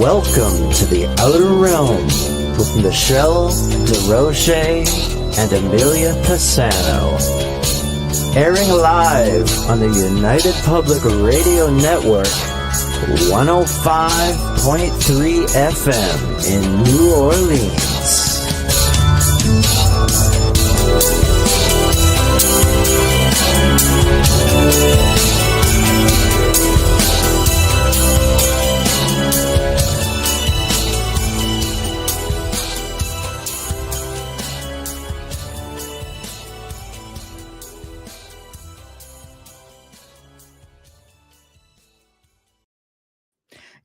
Welcome to the Outer Realm with MicheleDerocher and Amelia Pisano. Airing live on the United Public Radio Network, 105.3 FM in New Orleans.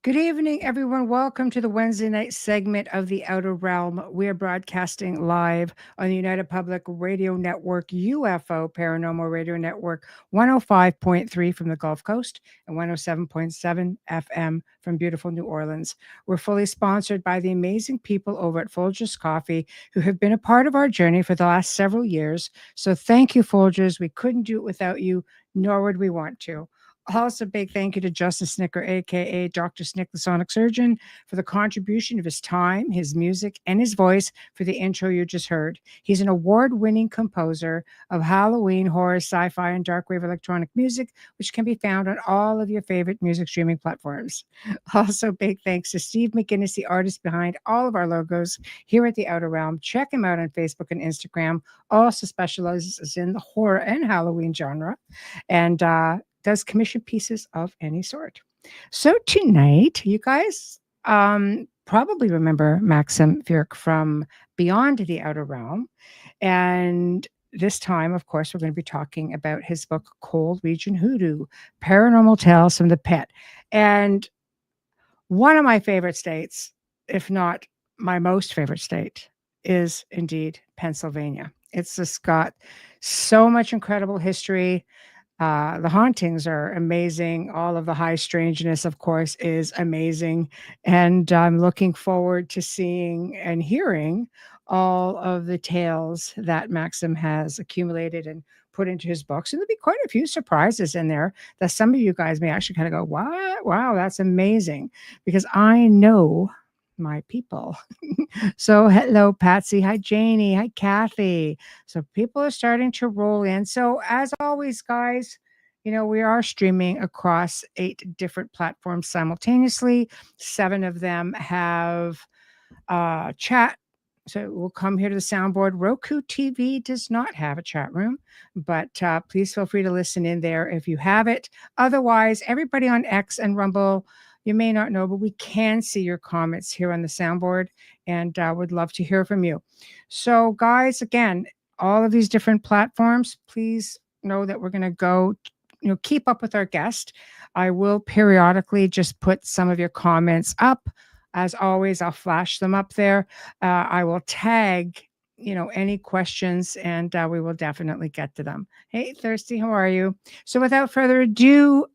Good evening, everyone. Welcome to the Wednesday night segment of The Outer Realm. We are broadcasting live on the United Public Radio Network, UFO Paranormal Radio Network, 105.3 from the Gulf Coast and 107.7 FM from beautiful New Orleans. We're fully sponsored by the amazing people over at Folgers Coffee who have been a part of our journey for the last several years. So thank you, Folgers. We couldn't do it without you, nor would we want to. Also, big thank you to Justin Snicker, a.k.a. Dr. Snick, the Sonic Surgeon, for the contribution of his time, his music, and his voice for the intro you just heard. He's an award-winning composer of Halloween, horror, sci-fi, and dark wave electronic music, which can be found on all of your favorite music streaming platforms. Also, big thanks to Steve McGinnis, the artist behind all of our logos here at The Outer Realm. Check him out on Facebook and Instagram. Also specializes in the horror and Halloween genre. And, does commission pieces of any sort. So tonight, you guys probably remember Maxim Furek from Beyond the Outer Realm. And this time, of course, we're going to be talking about his book, Cold Region Hoodoo, Paranormal Tales from the Pit. And one of my favorite states, if not my most favorite state, is indeed Pennsylvania. It's just got so much incredible history. The hauntings are amazing. All of the high strangeness, of course, is amazing. And I'm looking forward to seeing and hearing all of the tales that Maxim has accumulated and put into his books. And there'll be quite a few surprises in there that some of you guys may actually kind of go, what? Wow, that's amazing. Because I know my people. So hello, Patsy. Hi, Janie. Hi, Kathy. So people are starting to roll in. So as always, guys, you know, we are streaming across 8 different platforms simultaneously. 7 of them have chat. So we'll come here to the soundboard. Roku TV does not have a chat room, but please feel free to listen in there if you have it. Otherwise, everybody on X and Rumble, you may not know, but we can see your comments here on the soundboard and would love to hear from you. So guys, again, all of these different platforms, please know that we're going to go, keep up with our guest. I will periodically just put some of your comments up. As always, I'll flash them up there. I will tag, any questions and we will definitely get to them. Hey, Thirsty, how are you? So without further ado,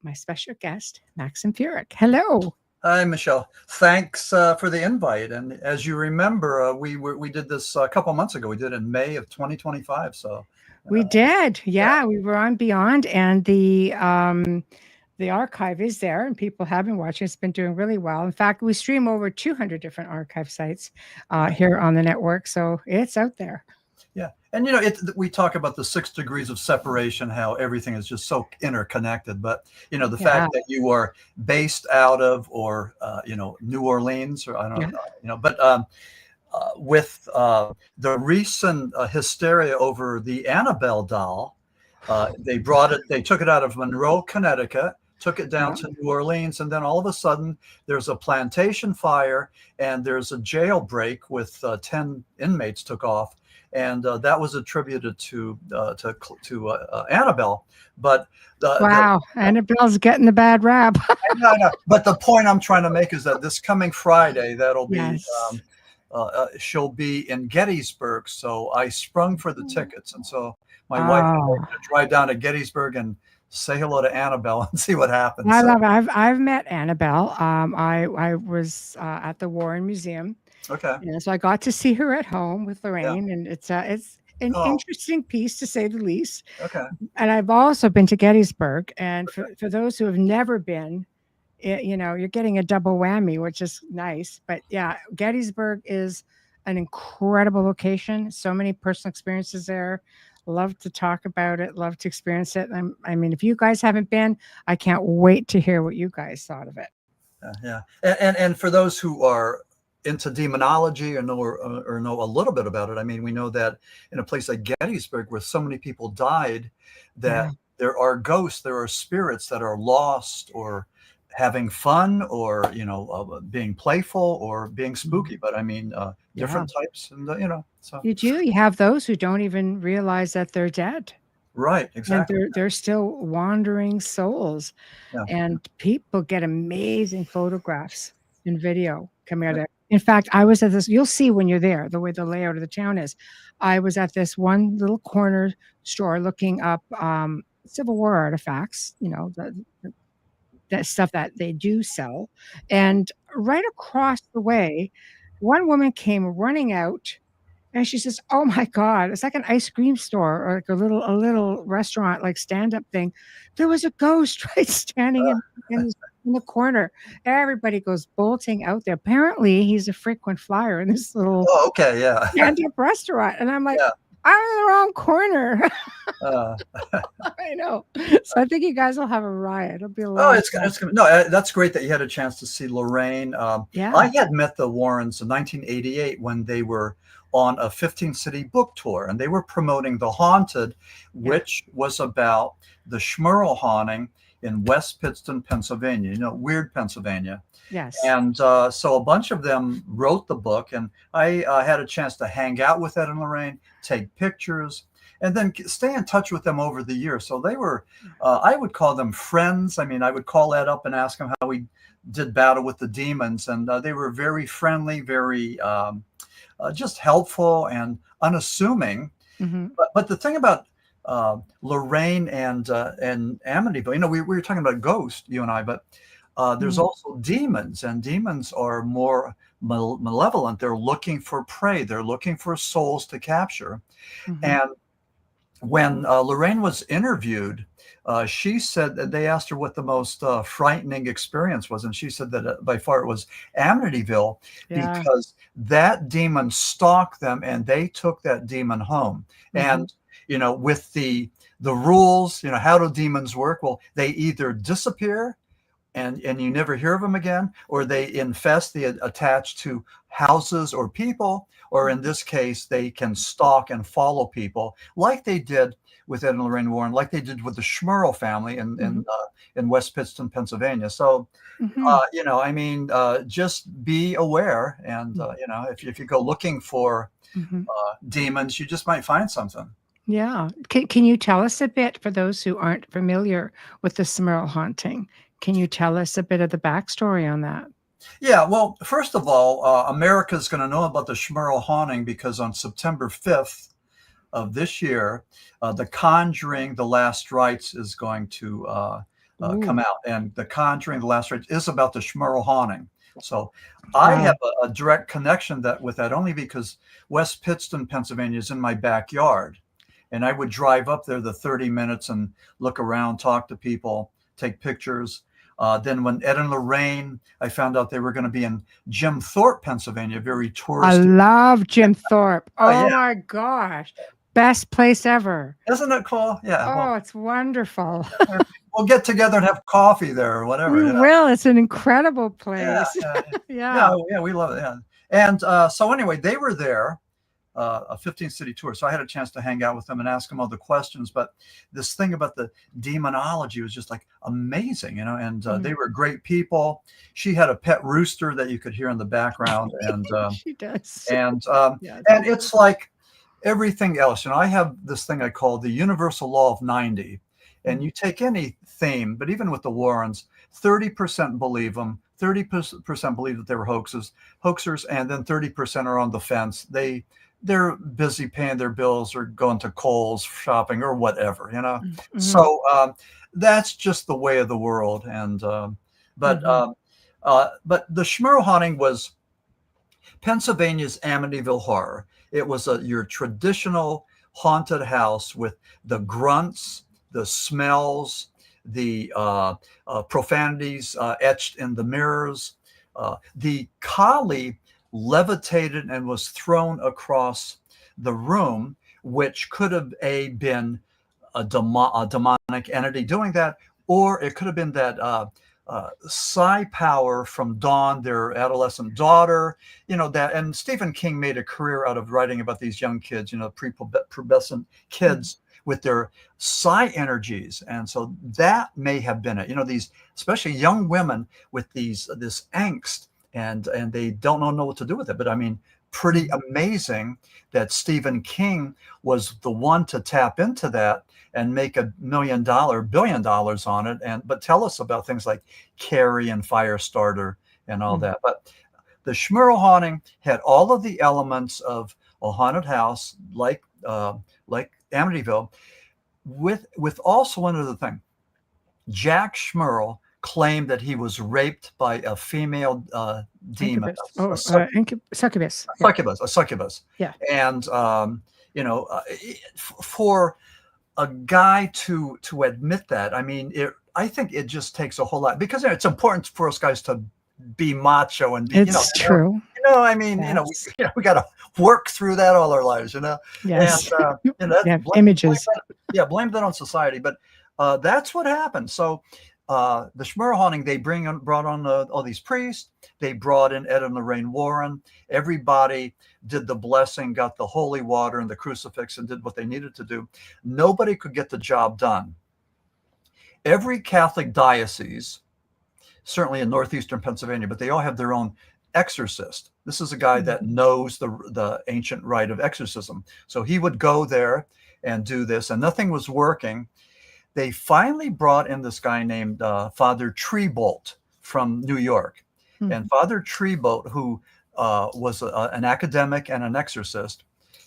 my special guest, Maxim Furek. Hello. Hi, Michelle. Thanks for the invite. And as you remember, we did this a couple months ago. We did it in May of 2025. So we did. Yeah, we were on Beyond, and the archive is there, and people have been watching. It's been doing really well. In fact, we stream over 200 different archive sites here on the network, so it's out there. Yeah. And, we talk about the 6 degrees of separation, how everything is just so interconnected. But, the fact that you are based out of or, New Orleans, or I don't know, but with the recent hysteria over the Annabelle doll, they took it out of Monroe, Connecticut, took it down to New Orleans, and then all of a sudden there's a plantation fire and there's a jailbreak with 10 inmates took off. And that was attributed to Annabelle, but Annabelle's getting the bad rap. I know. But the point I'm trying to make is that this coming Friday, that'll be she'll be in Gettysburg. So I sprung for the tickets, and so my wife and I are going to drive down to Gettysburg and say hello to Annabelle and see what happens. I love it. I've met Annabelle. I was at the Warren Museum. Okay. So I got to see her at home with Lorraine, and it's an interesting piece to say the least. Okay. And I've also been to Gettysburg, and for those who have never been, you're getting a double whammy, which is nice. But yeah, Gettysburg is an incredible location. So many personal experiences there. Love to talk about it. Love to experience it. I mean, if you guys haven't been, I can't wait to hear what you guys thought of it. Yeah. And for those who are into demonology or know a little bit about it, I mean, we know that in a place like Gettysburg, where so many people died, that there are ghosts, there are spirits that are lost or having fun, or being playful or being spooky. But I mean, different types, and so you have those who don't even realize that they're dead. Right, exactly. And they're still wandering souls. Yeah. And people get amazing photographs and video coming out of it. In fact, I was at this, you'll see when you're there, the way the layout of the town is. I was at this one little corner store looking up Civil War artifacts, that stuff that they do sell. And right across the way, one woman came running out. And she says, "Oh my God, it's like an ice cream store or like a little restaurant, like stand-up thing. There was a ghost right standing in the corner." Everybody goes bolting out there. Apparently, he's a frequent flyer in this little stand-up restaurant. And I'm like, I'm in the wrong corner. I know. So I think you guys will have a riot. It'll be a lot. No, that's great that you had a chance to see Lorraine. I had met the Warrens in 1988 when they were on a 15-city book tour, and they were promoting The Haunted, which was about the Schmurl haunting in West Pittston, Pennsylvania, weird Pennsylvania. Yes. And so a bunch of them wrote the book, and I had a chance to hang out with Ed and Lorraine, take pictures, and then stay in touch with them over the years. So they were, I would call them friends. I mean, I would call Ed up and ask him how we did battle with the demons, and they were very friendly, very just helpful and unassuming. Mm-hmm. But the thing about Lorraine and Amityville, we were talking about ghosts, you and I, but there's also demons, and demons are more malevolent. They're looking for prey. They're looking for souls to capture. Mm-hmm. And when Lorraine was interviewed, she said that they asked her what the most frightening experience was. And she said that by far it was Amityville, because that demon stalked them and they took that demon home. Mm-hmm. And, with the rules, how do demons work? Well, they either disappear and you never hear of them again, or they infest, they attach to houses or people, or in this case, they can stalk and follow people like they did with Ed and Lorraine Warren, like they did with the Schmurl family in West Pittston, Pennsylvania. So, just be aware. And, if you go looking for demons, you just might find something. Yeah. Can you tell us a bit, for those who aren't familiar with the Schmurl haunting? Can you tell us a bit of the backstory on that? Yeah, well, first of all, America's going to know about the Schmurl haunting because on September 5th of this year, The Conjuring, The Last Rites is going to come out. And The Conjuring, The Last Rites is about the Schmurl haunting. So I have a direct connection with that only because West Pittston, Pennsylvania is in my backyard. And I would drive up there the 30 minutes and look around, talk to people, take pictures. Then when Ed and Lorraine, I found out they were going to be in Jim Thorpe, Pennsylvania, very touristy. I love Jim Thorpe. Oh my gosh. Best place ever. Isn't it cool? Yeah. It's wonderful. We'll get together and have coffee there or whatever. We will. It's an incredible place. Yeah, we love it. Yeah. And so anyway, they were there, a 15-city tour. So I had a chance to hang out with them and ask them all the questions. But this thing about the demonology was just like amazing, and they were great people. She had a pet rooster that you could hear in the background. And she does. And it's like everything else. I have this thing I call the universal law of 90. And you take any theme, but even with the Warrens, 30% believe them, 30% believe that they were hoaxers, and then 30% are on the fence. They're busy paying their bills or going to Kohl's shopping or whatever, Mm-hmm. So that's just the way of the world. And but the Schmurl haunting was Pennsylvania's Amityville Horror. It was your traditional haunted house with the grunts, the smells, the profanities etched in the mirrors. The collie levitated and was thrown across the room, which could have been a demonic entity doing that, or it could have been that psi power from Dawn, their adolescent daughter, that. And Stephen King made a career out of writing about these young kids, prepubescent kids with their psi energies. And so that may have been it. These, especially young women with this angst, and they don't know what to do with it. But I mean, pretty amazing that Stephen King was the one to tap into that and make $1 billion on it. But tell us about things like Carrie and Firestarter and all that. But the Schmurl haunting had all of the elements of a haunted house, like Amityville, with also one other thing. Jack Schmurl claimed that he was raped by a female demon, a succubus. A succubus. Yeah. And for a guy to admit that, I mean, I think it just takes a whole lot, because it's important for us guys to be macho and be, it's true. I mean, yes. we got to work through that all our lives, Yes. And, images. Blame that on society, but that's what happened. So the Schmurl haunting, they brought on all these priests. They brought in Ed and Lorraine Warren. Everybody did the blessing, got the holy water and the crucifix, and did what they needed to do. Nobody could get the job done. Every Catholic diocese, certainly in northeastern Pennsylvania, but they all have their own exorcist. This is a guy that knows the ancient rite of exorcism. So he would go there and do this, and nothing was working. They finally brought in this guy named Father Treebolt from New York. And Father Treebolt, who was an academic and an exorcist,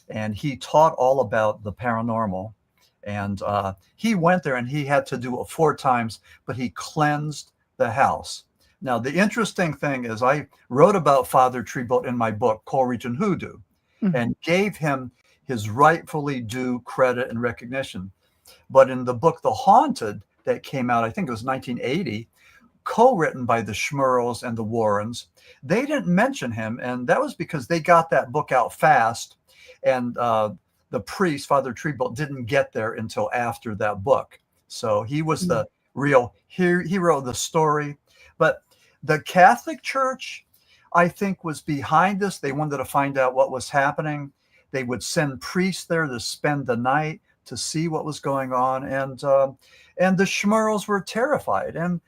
and he taught all about the paranormal. And he went there, and he had to do it 4 times, but he cleansed the house. Now, the interesting thing is, I wrote about Father Treebolt in my book called Region Hoodoo, and gave him his rightfully due credit and recognition. But in the book The Haunted, that came out, I think it was 1980, co-written by the Schmurls and the Warrens, they didn't mention him. And that was because they got that book out fast. And the priest, Father Treebolt, didn't get there until after that book. So he was the real hero of the story. But the Catholic Church, I think, was behind this. They wanted to find out what was happening. They would send priests there to spend the night to see what was going on. And the Schmurls were terrified. And,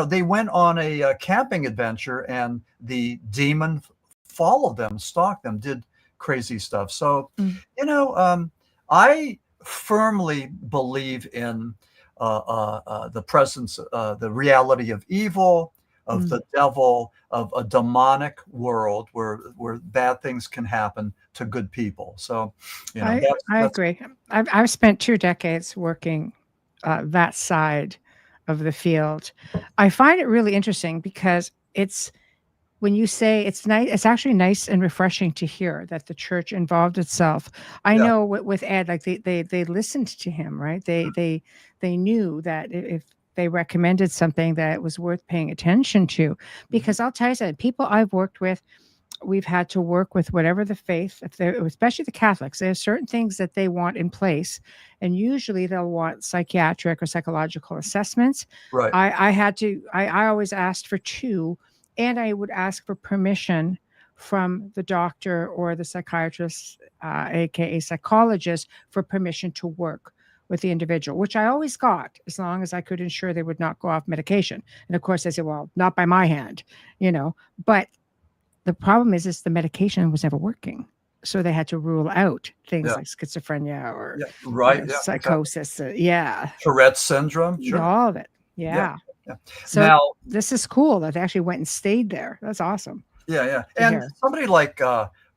they went on a camping adventure, and the demon followed them, stalked them, did crazy stuff. So, I firmly believe in the presence, the reality of evil, of the devil, of a demonic world where bad things can happen to good people. So, I agree. I've spent 2 decades working that side of the field. I find it really interesting because when you say it's nice, it's actually nice and refreshing to hear that the church involved itself. I know with Ed, like they listened to him, right? They knew that if they recommended something that it was worth paying attention to, because I'll tell you something, people I've worked with, we've had to work with whatever the faith, especially the Catholics, there are certain things that they want in place. And usually they'll want psychiatric or psychological assessments. Right. I always asked for 2, and I would ask for permission from the doctor or the psychiatrist, aka psychologist, for permission to work with the individual, which I always got, as long as I could ensure they would not go off medication. And of course, they said, well, not by my hand, but the problem is the medication was never working. So they had to rule out things like schizophrenia or psychosis. Tourette's syndrome. Sure. All of it. Yeah. So now, this is cool that they actually went and stayed there. That's awesome. Yeah. And somebody like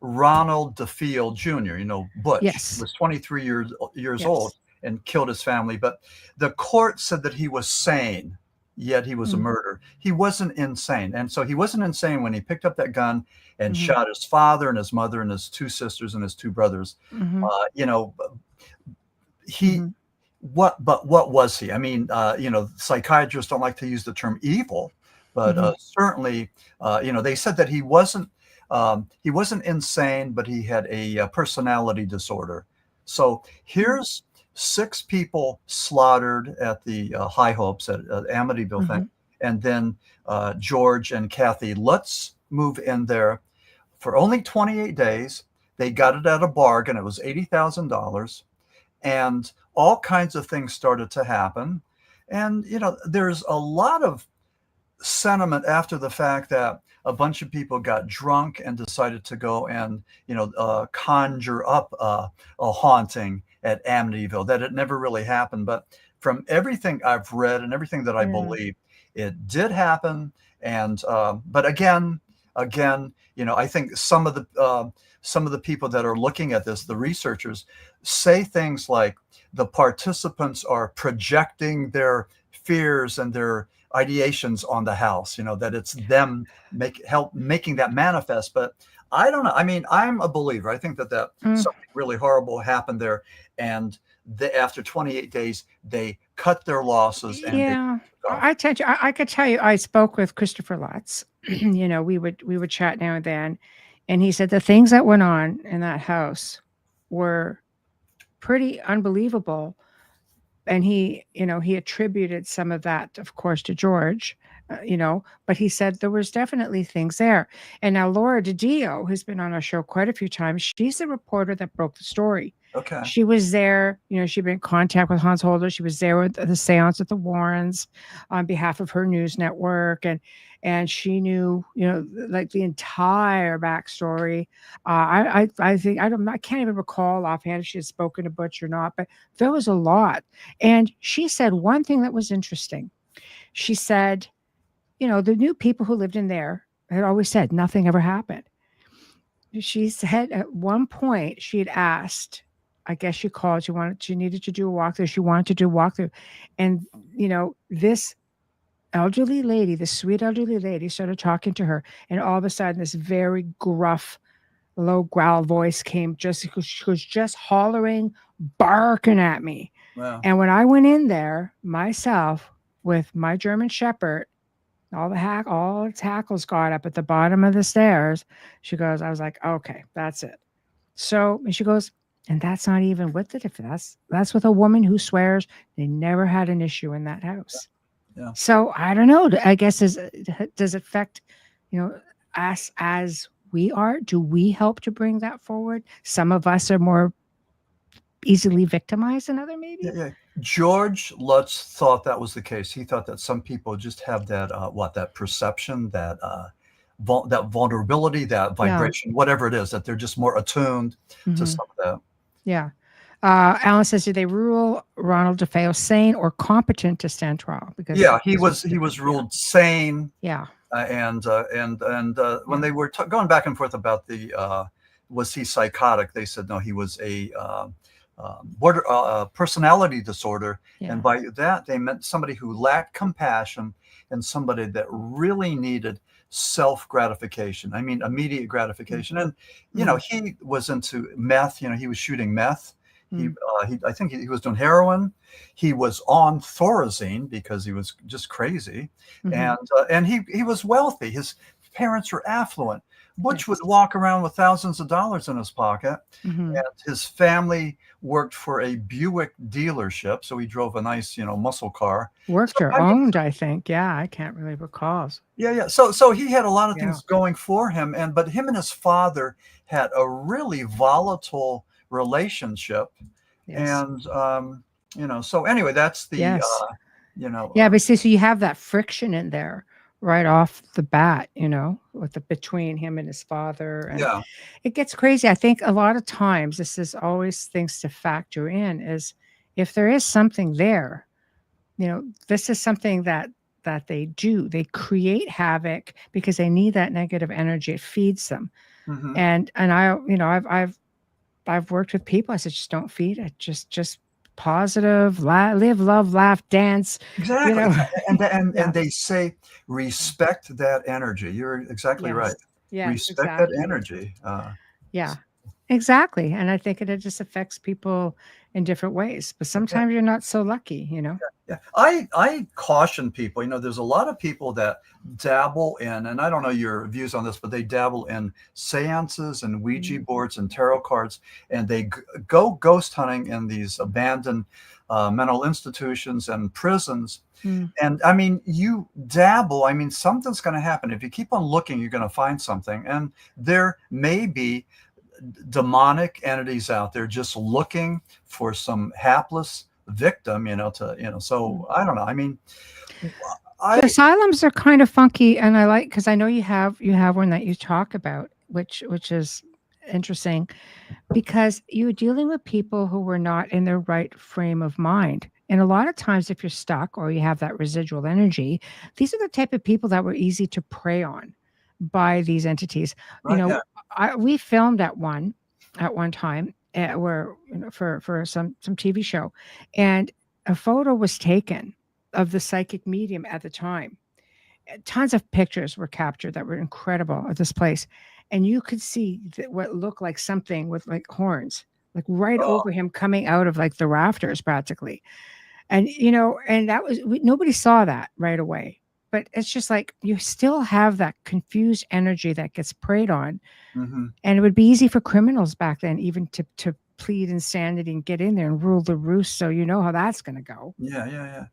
Ronald DeField Jr., Butch, was 23 years old and killed his family. But the court said that he was sane, yet he was a murderer. He wasn't insane. And so he wasn't insane when he picked up that gun and shot his father and his mother and his 2 sisters and his 2 brothers. what was he? I mean, psychiatrists don't like to use the term evil, but certainly, they said that he wasn't insane, but he had a personality disorder. So here's 6 people slaughtered at the High Hopes at Amityville thing, and then George and Kathy Lutz move in there for only 28 days. They got it at a bargain. It was $80,000. And all kinds of things started to happen. And, there's a lot of sentiment after the fact that a bunch of people got drunk and decided to go and, conjure up a haunting at Amityville, that it never really happened. But from everything I've read and everything that I believe, it did happen. And, but again, I think some of the people that are looking at this, the researchers, say things like the participants are projecting their fears and their ideations on the house, that it's them making that manifest. But I don't know. I mean, I'm a believer. I think that something really horrible happened there. And after 28 days, they cut their losses. And I could tell you, I spoke with Christopher Lutz. We would chat now and then. And he said the things that went on in that house were pretty unbelievable. And he attributed some of that, of course, to George, but he said there was definitely things there. And now Laura DiDio, who's been on our show quite a few times, she's the reporter that broke the story. Okay. She was there, she'd been in contact with Hans Holder. She was there with the seance at the Warrens on behalf of her news network. And she knew, like the entire backstory. I think, I can't even recall offhand if she had spoken to Butch or not, but there was a lot. And she said one thing that was interesting. She said, the new people who lived in there had always said nothing ever happened. She said at one point she had asked, I guess she called, she needed to do a walkthrough. She wanted to do a walkthrough. And, this elderly lady, this sweet elderly lady, started talking to her. And all of a sudden, this very gruff, low growl voice came. She was just hollering, barking at me. Wow. And when I went in there myself with my German Shepherd, all its hackles got up at the bottom of the stairs. She goes, I was like, okay, that's it. So, and she goes, and that's not even with the difference. That's with a woman who swears they never had an issue in that house. Yeah. So I don't know. I guess does it affect, us as we are? Do we help to bring that forward? Some of us are more easily victimized than other, maybe. Yeah. George Lutz thought that was the case. He thought that some people just have that that perception, that vulnerability, that vibration, whatever it is, that they're just more attuned to some of that. Yeah. Alan says, did they rule Ronald DeFeo sane or competent to stand trial? Because he was ruled sane. Yeah. And when they were going back and forth about was he psychotic? They said no, he was a personality disorder, and by that they meant somebody who lacked compassion and somebody that really needed self-gratification. I mean, immediate gratification. And he was into meth. He was shooting meth. I think he was doing heroin. He was on Thorazine because he was just crazy. And he was wealthy. His parents were affluent. Butch would walk around with thousands of dollars in his pocket. And his family worked for a Buick dealership. So he drove a nice, muscle car. Owned, I think. Yeah, I can't really recall. Yeah. So he had a lot of things going for him. But him and his father had a really volatile relationship. And, so anyway, that's the, but see, so you have that friction in there right off the bat, between him and his father. And it gets crazy. I think a lot of times this is always things to factor in is if there is something there, this is something that they do. They create havoc because they need that negative energy. It feeds them. And I've worked with people. I said, just don't feed it. Just positive, live, love, laugh, dance. Exactly. And they say, respect that energy. You're exactly right. Yeah. Respect that energy. Exactly. And I think it just affects people in different ways. But sometimes you're not so lucky, you know? Yeah, I caution people. There's a lot of people that dabble in, and I don't know your views on this, but they dabble in seances and Ouija boards and tarot cards, and they go ghost hunting in these abandoned mental institutions and prisons. Mm. And I mean, you dabble. I mean, something's going to happen. If you keep on looking, you're going to find something, and there may be demonic entities out there just looking for some hapless victim, so I don't know. I mean, The asylums are kind of funky, and I like, because I know you have one that you talk about, which is interesting, because you're dealing with people who were not in their right frame of mind. And a lot of times, if you're stuck or you have that residual energy, these are the type of people that were easy to prey on by these entities. right, yeah. We filmed at one time, where for some TV show, and a photo was taken of the psychic medium at the time. Tons of pictures were captured that were incredible at this place, and you could see what looked like something with like horns, like right Oh, over him, coming out of like the rafters practically. And and that was, nobody saw that right away. But it's just like you still have that confused energy that gets preyed on, mm-hmm. and it would be easy for criminals back then even to plead insanity and get in there and rule the roost. So you know how that's going to go. Yeah.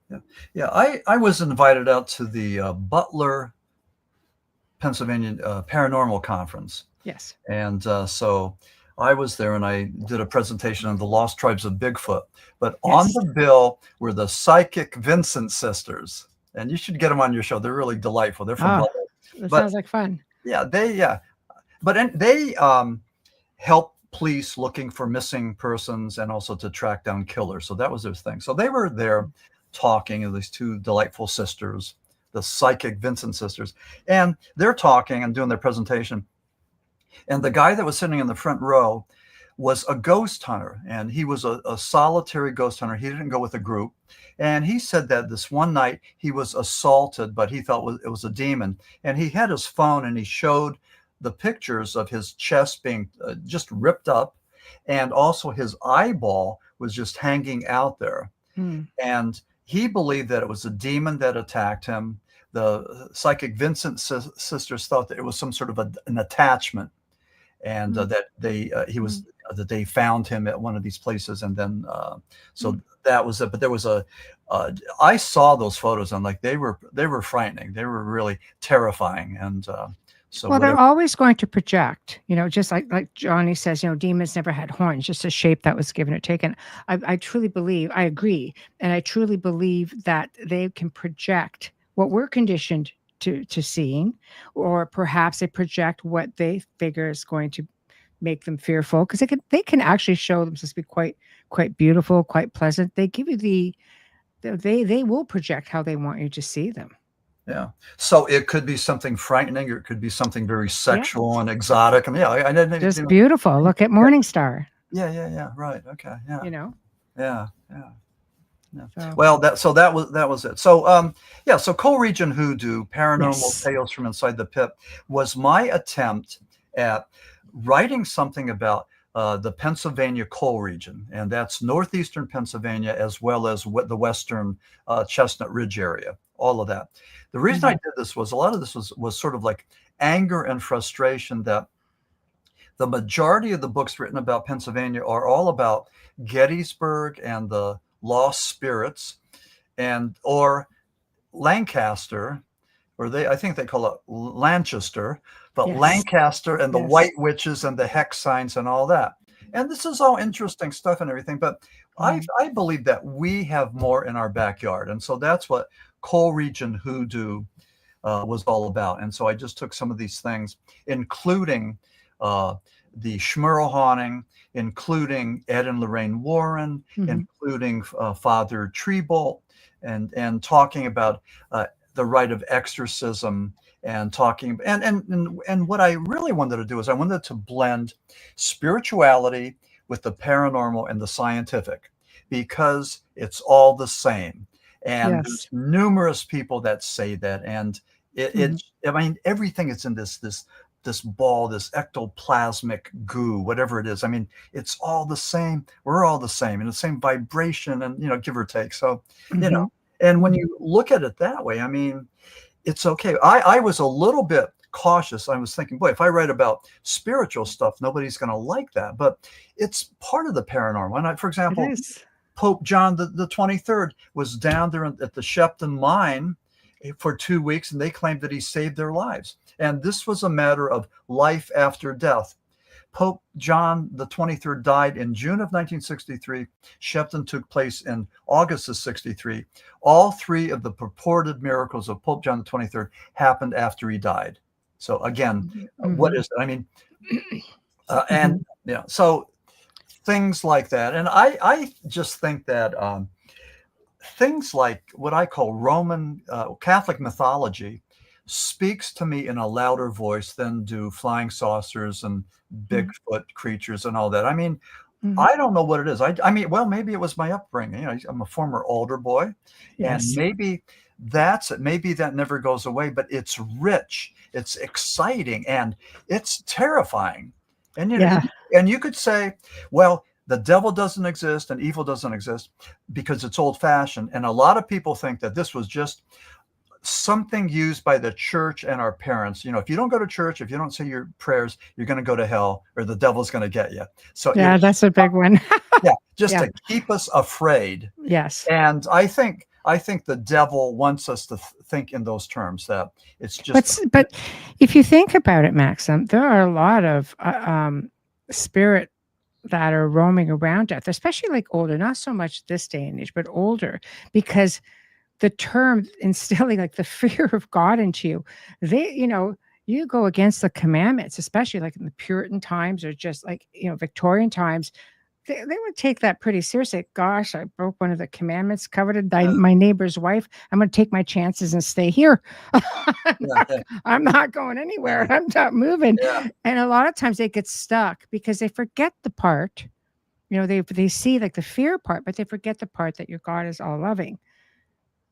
I was invited out to the Butler, Pennsylvania Paranormal Conference. Yes. And so I was there, and I did a presentation on the Lost Tribes of Bigfoot. But on Yes. the bill were the Psychic Vincent sisters. And you should get them on your show. They're really delightful. They're from Butler. That But sounds like fun. yeah, they help police looking for missing persons and also to track down killers. So that was their thing. So they were there talking, and these two delightful sisters, the Psychic Vincent sisters, and they're talking and doing their presentation. And the guy that was sitting in the front row was a ghost hunter, and he was a solitary ghost hunter. He didn't go with a group. And he said that this one night he was assaulted, but he thought it was a demon. And he had his phone, and he showed the pictures of his chest being just ripped up, and also his eyeball was just hanging out there. And he believed that it was a demon that attacked him. The Psychic Vincent sisters thought that it was some sort of an attachment, and that they found him at one of these places, and then that was it. But there was I saw those photos, and like they were frightening. They were really terrifying, and so well, they're always going to project, just like Johnny says, demons never had horns, just a shape that was given or taken. I truly believe, I agree, and I truly believe that they can project what we're conditioned to seeing, or perhaps they project what they figure is going to make them fearful, because they can actually show themselves to be quite beautiful, quite pleasant. They give you they will project how they want you to see them. Yeah. So it could be something frightening, or it could be something very sexual and exotic. And I didn't just beautiful. Look at Morningstar. Yeah. Right. Okay. Yeah. Yeah. So. Well, that was it. So so Co-Region Hoodoo, Paranormal Tales from Inside the Pit, was my attempt at writing something about the Pennsylvania coal region, and that's northeastern Pennsylvania as well as the western Chestnut Ridge area, all of that. The reason I did this was a lot of this was sort of like anger and frustration that the majority of the books written about Pennsylvania are all about Gettysburg and the lost spirits, or Lancaster, or I think they call it Lancaster, but Lancaster and the White Witches and the hex signs and all that. And this is all interesting stuff and everything, but I believe that we have more in our backyard. And so that's what Co-Region Hoodoo was all about. And so I just took some of these things, including the Schmurl haunting, including Ed and Lorraine Warren, including Father Treebolt, and talking about the rite of exorcism, and talking and what I really wanted to do is I wanted to blend spirituality with the paranormal and the scientific, because it's all the same. And there's numerous people that say that, and I mean, everything is in this this ball, this ectoplasmic goo, whatever it is. I mean, it's all the same. We're all the same in the same vibration, and give or take. So, and when you look at it that way, I mean, it's okay. I was a little bit cautious. I was thinking, boy, if I write about spiritual stuff, nobody's going to like that. But it's part of the paranormal. And for example, Pope John the 23rd was down there at the Shepton mine for 2 weeks, and they claimed that he saved their lives. And this was a matter of life after death. Pope John the 23rd died in June of 1963. Shepton took place in August of 63. All three of the purported miracles of Pope John the 23rd happened after he died. So again, what is it? I mean, and so things like that. And I just think that things like what I call Roman Catholic mythology speaks to me in a louder voice than do flying saucers and Bigfoot creatures and all that. I mean, I don't know what it is. I mean, well, maybe it was my upbringing. I'm a former altar boy, and maybe that's it. Maybe that never goes away, but it's rich, it's exciting, and it's terrifying. And and you could say, well, the devil doesn't exist and evil doesn't exist because it's old-fashioned. And a lot of people think that this was just something used by the church and our parents. If you don't go to church, if you don't say your prayers, you're going to go to hell, or the devil's going to get you. So that's a big one. To keep us afraid. Yes. And I think the devil wants us to think in those terms, that it's just. But if you think about it, Maxim, there are a lot of spirit that are roaming around death, especially like older, not so much this day and age, but older, because the term instilling like the fear of God into you, you go against the commandments, especially like in the Puritan times or just like, Victorian times, they would take that pretty seriously. Gosh, I broke one of the commandments, coveted my neighbor's wife. I'm going to take my chances and stay here. I'm not going anywhere. I'm not moving. And a lot of times they get stuck because they forget the part, they see like the fear part, but they forget the part that your God is all loving.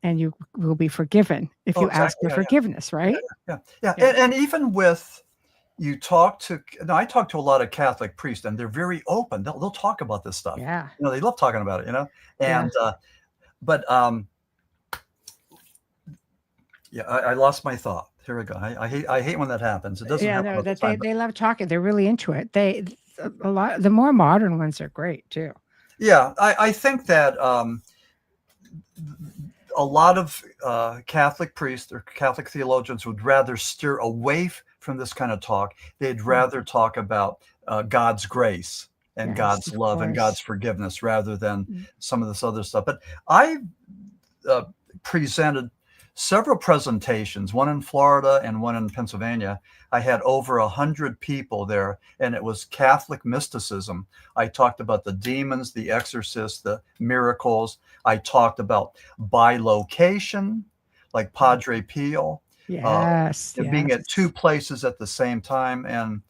And you will be forgiven if you ask for forgiveness, right? And even with I talk to a lot of Catholic priests, and they're very open. They'll talk about this stuff. They love talking about it. And I lost my thought. Here we go. I hate when that happens. It doesn't happen. They love talking. They're really into it. The more modern ones are great too. I think that a lot of Catholic priests or Catholic theologians would rather steer away from this kind of talk. They'd rather talk about God's grace and God's love and God's forgiveness rather than some of this other stuff. But I presented several presentations, one in Florida and one in Pennsylvania. I had over 100 people there, and it was Catholic mysticism. I talked about the demons, the exorcists, the miracles. I talked about bilocation, like Padre Pio. Being at two places at the same time, and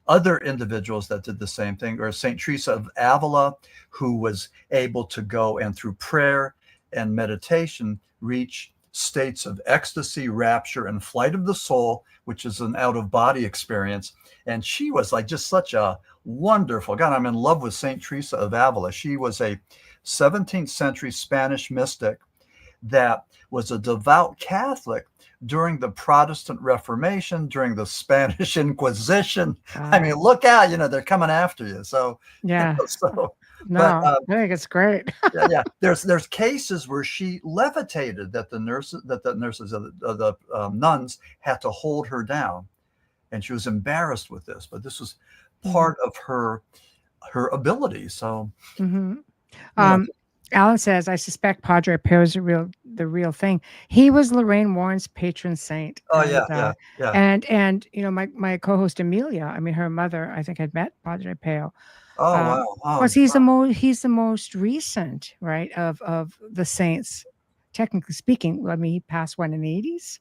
other individuals that did the same thing, or Saint Teresa of Avila, who was able to go and through prayer and meditation reach states of ecstasy, rapture, and flight of the soul, which is an out-of-body experience. And she was like just such a wonderful God. I'm in love with Saint Teresa of Avila. She was a 17th century Spanish mystic that was a devout Catholic during the Protestant Reformation, during the Spanish Inquisition. I mean, look out, they're coming after you. So, I think it's great. There's cases where she levitated, that the nurses, the nuns had to hold her down, and she was embarrassed with this, but this was part of her ability. So, Alan says, I suspect Padre Pio is the real thing. He was Lorraine Warren's patron saint. And my co-host Amelia, her mother, I think, had met Padre Pio. Because he's the most recent, right, of the saints, technically speaking. He passed in the 80s.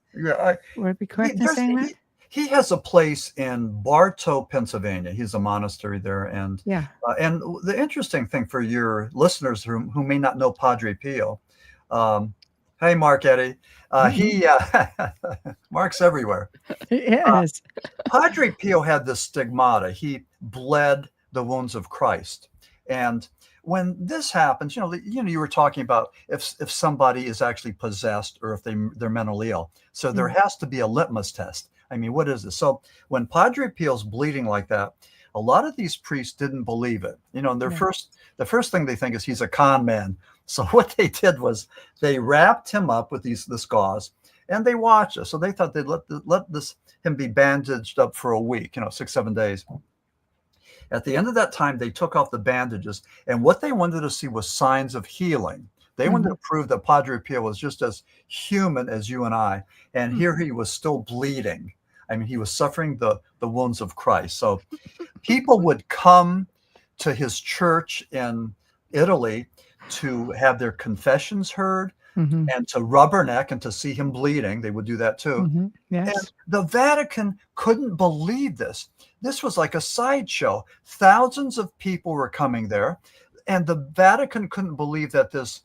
Would it be correct in saying that? He has a place in Bartow, Pennsylvania. He's a monastery there, and the interesting thing for your listeners who may not know Padre Pio, Hey, Mark Eddy. He Mark's everywhere. Yes. Padre Pio had this stigmata. He bled the wounds of Christ. And when this happens, you were talking about if somebody is actually possessed or if they're mentally ill. So there has to be a litmus test. I mean, what is this? So when Padre Pio's bleeding like that, a lot of these priests didn't believe it. And the first thing they think is he's a con man. So what they did was they wrapped him up with this gauze, and they watched us. So they thought they'd let him be bandaged up for a week, 6-7 days. At the end of that time, they took off the bandages, and what they wanted to see was signs of healing. They wanted to prove that Padre Pio was just as human as you and I, and here he was still bleeding. I mean, he was suffering the wounds of Christ. So people would come to his church in Italy to have their confessions heard and to rubberneck and to see him bleeding. They would do that too. Yes. And the Vatican couldn't believe this. This was like a sideshow. Thousands of people were coming there, and the Vatican couldn't believe that this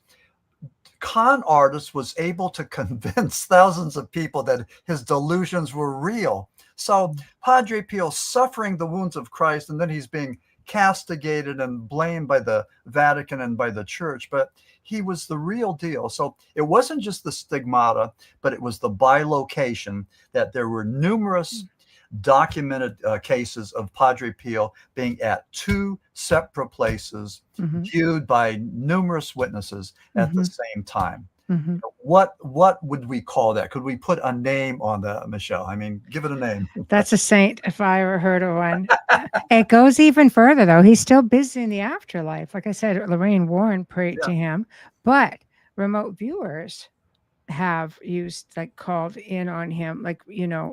con artist was able to convince thousands of people that his delusions were real. So Padre Pio suffering the wounds of Christ, and then he's being castigated and blamed by the Vatican and by the church, but he was the real deal. So it wasn't just the stigmata, but it was the bilocation, that there were numerous documented cases of Padre Pio being at two separate places, viewed by numerous witnesses at the same time. What would we call that? Could we put a name on that, Michelle? I mean, give it a name. That's a saint, if I ever heard of one. It goes even further, though. He's still busy in the afterlife. Like I said, Lorraine Warren prayed to him, but remote viewers have called in on him,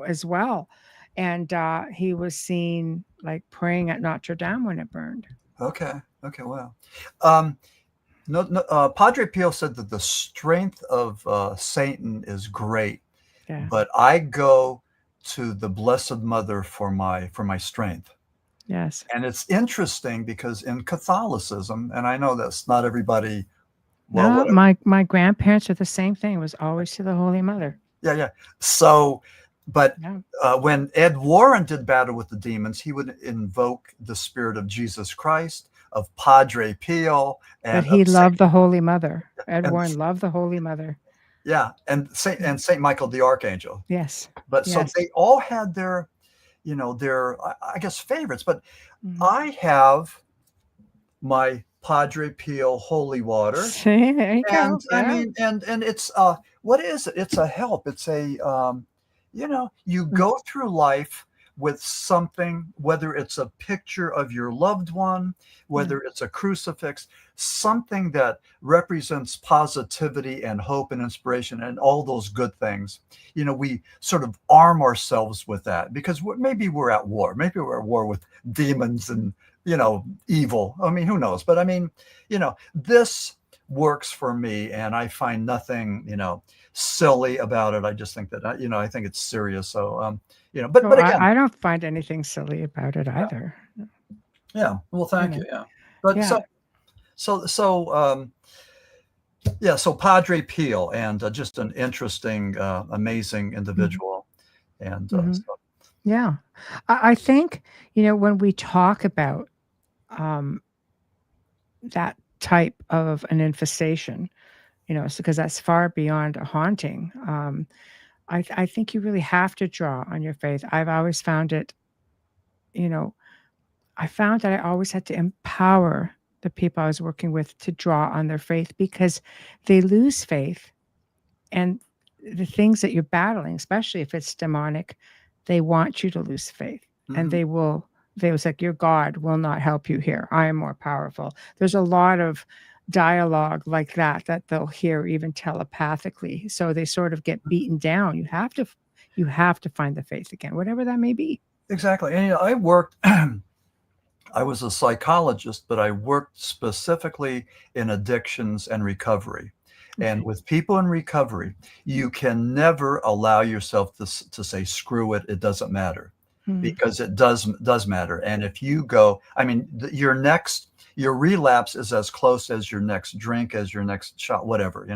as well. And he was seen praying at Notre Dame when it burned. Okay. Wow. Padre Pio said that the strength of Satan is great, but I go to the Blessed Mother for my strength. Yes. And it's interesting because in Catholicism, and I know that's not everybody. Well, my grandparents are the same thing. It was always to the Holy Mother. Yeah. So, but when Ed Warren did battle with the demons, he would invoke the spirit of Jesus Christ, of Padre Pio, but he loved the Holy Mother. Ed Warren loved the Holy Mother. Yeah, and Saint Michael the Archangel. Yes. But so they all had their, I guess, favorites. But I have my Padre Pio holy water. There you go. I mean, and it's what is it? It's a help. It's a you go through life with something, whether it's a picture of your loved one, whether it's a crucifix, something that represents positivity and hope and inspiration and all those good things. We sort of arm ourselves with that because maybe we're at war. Maybe we're at war with demons and, evil. I mean, who knows? But I mean, this works for me, and I find nothing, silly about it. I just think that, I think it's serious. So, but again, I don't find anything silly about it either. Yeah. Well, thank you. Yeah. But so Padre Pio, and just an interesting, amazing individual. And yeah, I think, when we talk about that type of an infestation, because that's far beyond a haunting. I think you really have to draw on your faith. I've always found it, I found that I always had to empower the people I was working with to draw on their faith, because they lose faith, and the things that you're battling, especially if it's demonic, they want you to lose faith, and they was like, your God will not help you here. I am more powerful. There's a lot of dialogue like that they'll hear even telepathically. So they sort of get beaten down. You have to find the faith again, whatever that may be. Exactly. And I worked, I was a psychologist, but I worked specifically in addictions and recovery. And with people in recovery, you can never allow yourself to say, screw it, it doesn't matter. Because it does matter. And if you go, I mean, your next your relapse is as close as your next drink, as your next shot, whatever,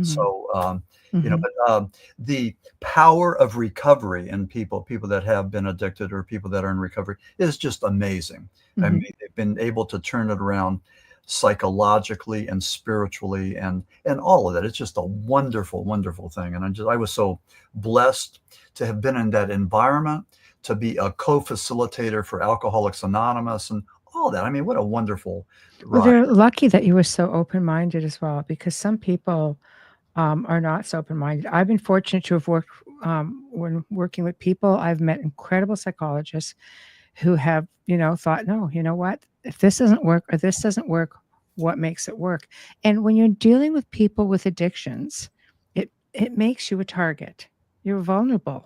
So, but the power of recovery in people that have been addicted or people that are in recovery is just amazing. I mean, they've been able to turn it around psychologically and spiritually and all of that. It's just a wonderful, wonderful thing. And I was so blessed to have been in that environment, to be a co-facilitator for Alcoholics Anonymous and all that. I mean, what a wonderful ride. Well, they're lucky that you were so open-minded as well, because some people are not so open-minded. I've been fortunate to have worked when working with people. I've met incredible psychologists who have, thought, no, you know what? If this doesn't work or this doesn't work, what makes it work? And when you're dealing with people with addictions, it makes you a target. You're vulnerable.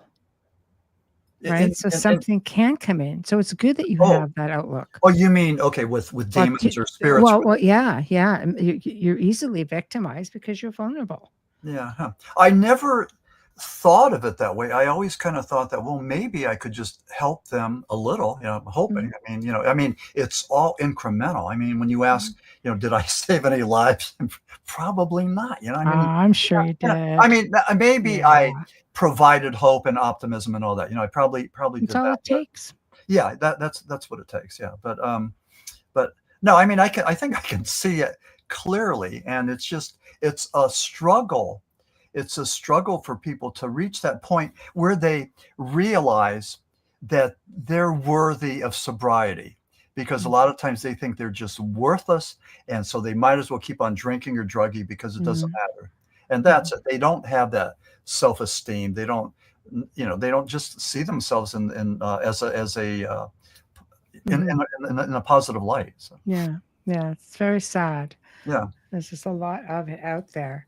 Right. So something can come in. So it's good that you have that outlook. Oh, you mean, okay, with demons or spirits? Well, yeah. You're easily victimized because you're vulnerable. Yeah. Huh. I never thought of it that way. I always kind of thought that, well, maybe I could just help them a little, I'm hoping. I mean, it's all incremental. I mean, when you ask, did I save any lives? Probably not. I'm sure you did. I mean, maybe I provided hope and optimism and all that. I probably did that's all that. it takes. Yeah, that's what it takes. Yeah, but no, I mean, I think I can see it clearly, and it's a struggle. It's a struggle for people to reach that point where they realize that they're worthy of sobriety, because a lot of times they think they're just worthless, and so they might as well keep on drinking or drugging because it doesn't matter. And that's it. They don't have that self-esteem. They don't, they don't just see themselves in a positive light. So. Yeah, it's very sad. Yeah, there's just a lot of it out there.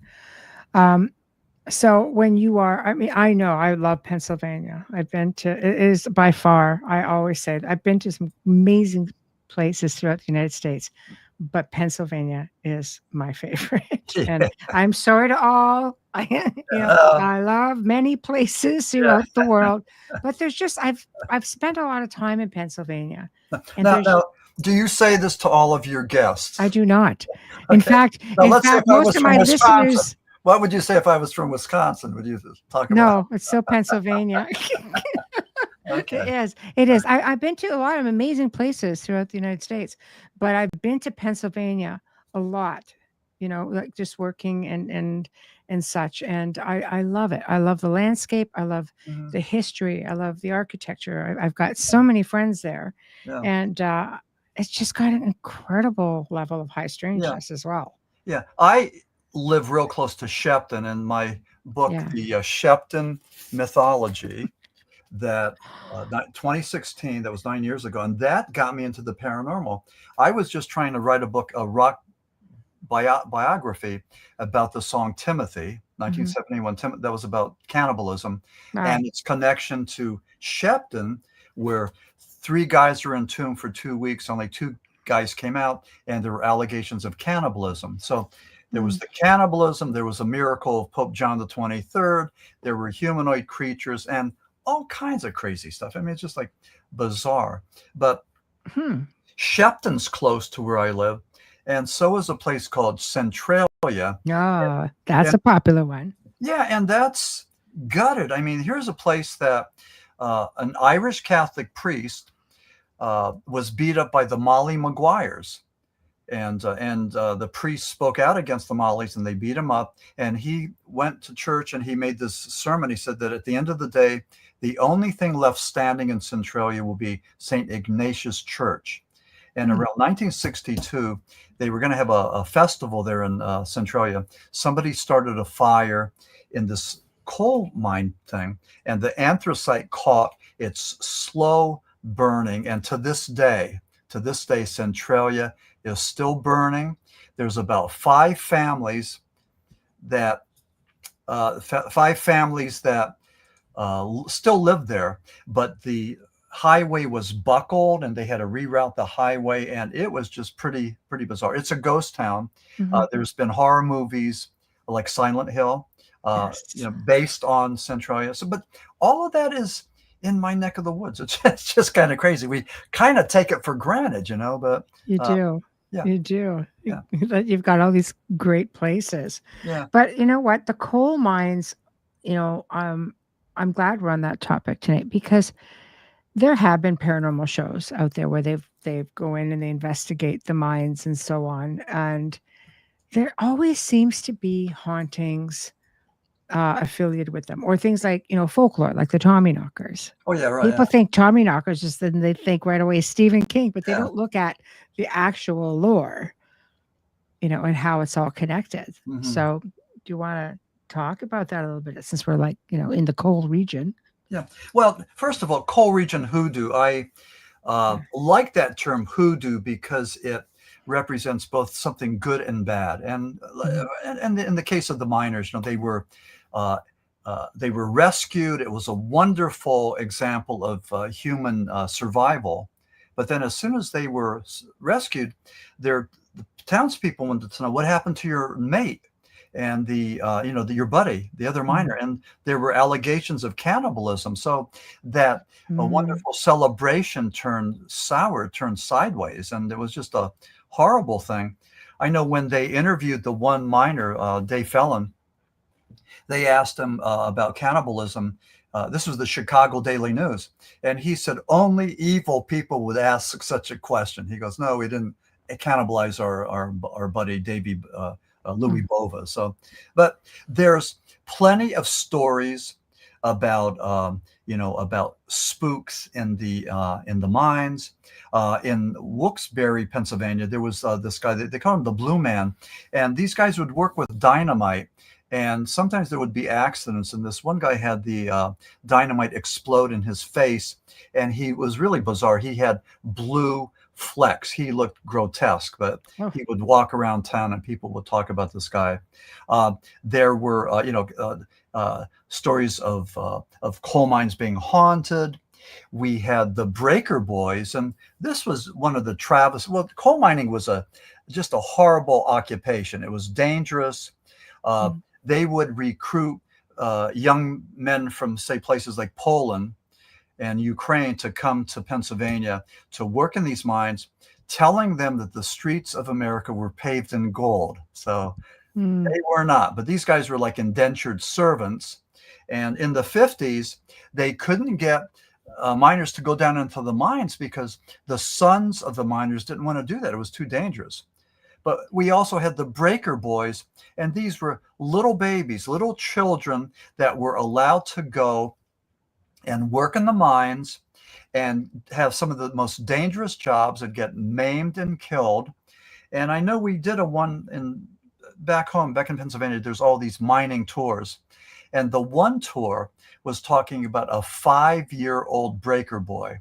So when you are, I know I love Pennsylvania. I've been to, it is by far, I always say, I've been to some amazing places throughout the United States, but Pennsylvania is my favorite. And I'm sorry to all, I love many places throughout the world, but there's just, I've spent a lot of time in Pennsylvania. And now, do you say this to all of your guests? I do not. In fact, most of my listeners. What would you say if I was from Wisconsin? Would you talk about? No, it's still Pennsylvania. Okay. It is. I've been to a lot of amazing places throughout the United States, but I've been to Pennsylvania a lot, like just working and such. And I love it. I love the landscape. I love the history. I love the architecture. I've got so many friends there. Yeah. And it's just got an incredible level of high strangeness as well. Yeah. I live real close to Shepton. In my book, The Shepton Mythology, that 2016, that was 9 years ago, and that got me into the paranormal. I was just trying to write a rock biography about the song Timothy, 1971. That was about cannibalism and its connection to Shepton, where 3 guys were entombed for 2 weeks. Only 2 guys came out, and there were allegations of cannibalism. So there was the cannibalism, there was a miracle of Pope John the 23rd, there were humanoid creatures, and all kinds of crazy stuff. I mean, it's just like bizarre. But Shepton's close to where I live, and so is a place called Centralia. That's a popular one. Yeah, and that's gutted. I mean, here's a place that an Irish Catholic priest was beat up by the Molly Maguires. And the priest spoke out against the Mollies, and they beat him up. And he went to church and he made this sermon. He said that at the end of the day, the only thing left standing in Centralia will be St. Ignatius Church. And around 1962, they were going to have a festival there in Centralia. Somebody started a fire in this coal mine thing, and the anthracite caught. It's slow burning. And to this day, Centralia is still burning. There's about 5 families that still live there, but the highway was buckled and they had to reroute the highway, and it was just pretty bizarre. It's a ghost town. There's been horror movies like Silent Hill, based on Centralia. So, but all of that is in my neck of the woods. It's just kind of crazy. We kind of take it for granted, but you do. Yeah. You do. Yeah. You've got all these great places. Yeah. But you know what? The coal mines, I'm glad we're on that topic tonight because there have been paranormal shows out there where they've go in and they investigate the mines and so on. And there always seems to be hauntings affiliated with them, or things like folklore, like the Tommy knockers. Oh yeah. Right. People think Tommy knockers, just then they think right away Stephen King, but they Yeah. don't look at the actual lore, and how it's all connected. Mhm. So, do you want to talk about that a little bit since we're like in the cold region? Yeah. Well, first of all, coal region hoodoo. I like that term hoodoo because it represents both something good and bad. And in the case of the miners, they were rescued. It was a wonderful example of human survival. But then, as soon as they were rescued, the townspeople wanted to know what happened to your mate and your buddy, the other miner, and there were allegations of cannibalism. So that a wonderful celebration turned sour, turned sideways, and it was just a horrible thing. I know when they interviewed the one miner, Dave Fellon, they asked him about cannibalism. This was the Chicago Daily News, and he said only evil people would ask such a question. He goes, "No, we didn't cannibalize our buddy Davey." Louis Bova. So, but there's plenty of stories about about spooks in the mines. In Wilkes-Barre, Pennsylvania, there was this guy, they call him the Blue Man, and these guys would work with dynamite. And sometimes there would be accidents. And this one guy had the dynamite explode in his face, and he was really bizarre. He had blue flecks. He looked grotesque, but he would walk around town and people would talk about this guy. There were, stories of coal mines being haunted. We had the Breaker Boys, and this was one of the coal mining was just a horrible occupation. It was dangerous. They would recruit young men from, say, places like Poland and Ukraine to come to Pennsylvania to work in these mines, telling them that the streets of America were paved in gold. So they were not, but these guys were like indentured servants. And in the 50s, they couldn't get miners to go down into the mines because the sons of the miners didn't want to do that. It was too dangerous. But we also had the Breaker Boys, and these were little babies, little children that were allowed to go and work in the mines and have some of the most dangerous jobs and get maimed and killed. And I know we did back in Pennsylvania, there's all these mining tours. And the one tour was talking about a 5-year-old Breaker Boy.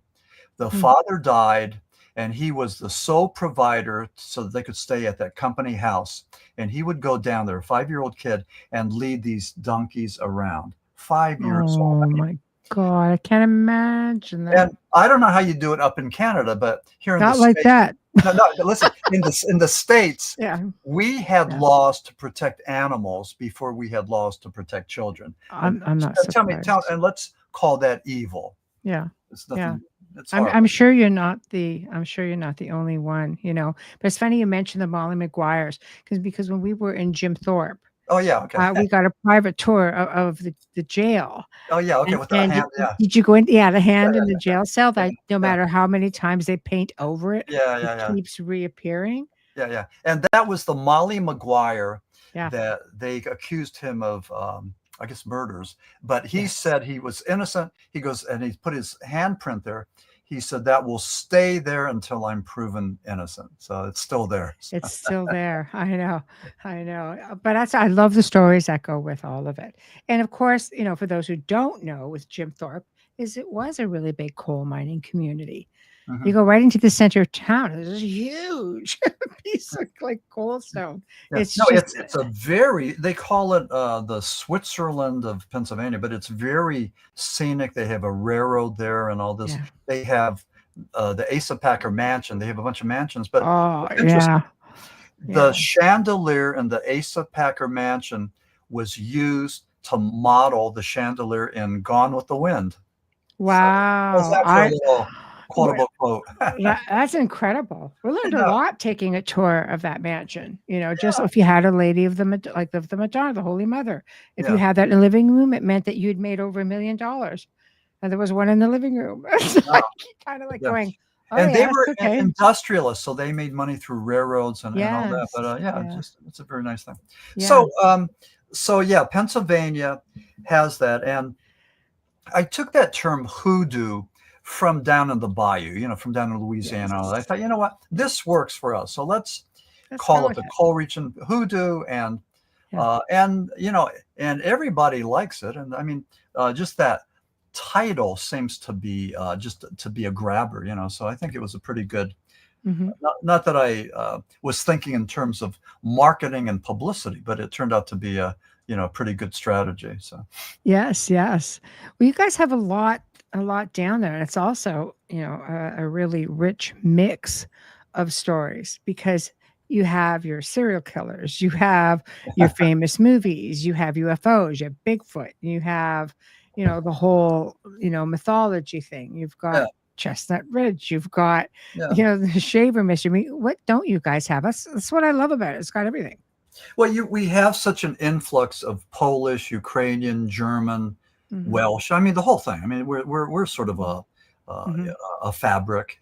The father died, and he was the sole provider so that they could stay at that company house. And he would go down there, a 5-year-old kid, and lead these donkeys around. 5 years old. Oh my God, I can't imagine that. And I don't know how you do it up in Canada, but here in Not the like States, that. no, listen, in the States, Yeah. we had laws to protect animals before we had laws to protect children. I'm not surprised. And let's call that evil. Yeah. It's nothing. Yeah. It's I'm sure you're not the only one, but it's funny you mentioned the Molly McGuires because when we were in Jim Thorpe, oh yeah, okay. we got a private tour of the jail. Oh yeah, okay. With the hand, did you go in? Yeah, the hand in the jail cell. That no matter how many times they paint over it, it keeps reappearing. Yeah. And that was the Molly McGuire Yeah. that they accused him of, I guess, murders. But he said he was innocent. He goes and he put his handprint there. He said that will stay there until I'm proven innocent. So it's still there. It's still there. I know. But I love the stories that go with all of it. And of course, for those who don't know, with Jim Thorpe, it was a really big coal mining community. You go right into the center of town. There's a huge piece of like coalstone. Yeah. It's a very, they call it the Switzerland of Pennsylvania, but it's very scenic. They have a railroad there and all this. Yeah. They have the Asa Packer Mansion. They have a bunch of mansions, but the chandelier in the Asa Packer Mansion was used to model the chandelier in Gone with the Wind. Wow. So quotable quote. That's incredible. We learned a lot taking a tour of that mansion. Just Yeah. if you had a lady of the Madonna, the Holy Mother, if you Yeah. had that in the living room, it meant that you'd made over $1 million. And there was one in the living room. It's like kind of like Yeah. going, oh, And they yes, were okay. industrialists, so they made money through railroads and all that. Yes, But yeah, yeah. it's a very nice thing. Yeah. So yeah, Pennsylvania has that, and I took that term hoodoo from down in the bayou, from down in Louisiana. Yes. I thought, you know what, this works for us, so let's Let's call go it with the it. Coal Region Hoodoo, and Yeah. and everybody likes it, and I mean, just that title seems to be just to be a grabber, so I think it was a pretty good. Mhm. Not that I was thinking in terms of marketing and publicity, but it turned out to be a pretty good strategy. So Yes, yes. Well, you guys have a lot down there. And it's also, a really rich mix of stories because you have your serial killers, you have your famous movies, you have UFOs, you have Bigfoot, you have, the whole, mythology thing. You've yeah, got Chestnut Ridge, you've got, yeah. the Shaver mystery. I mean, what don't you guys have? That's what I love about it. It's got everything. Well, we have such an influx of Polish, Ukrainian, German, Mhm. Welsh. I mean, the whole thing. I mean, we're sort of Mhm. a fabric,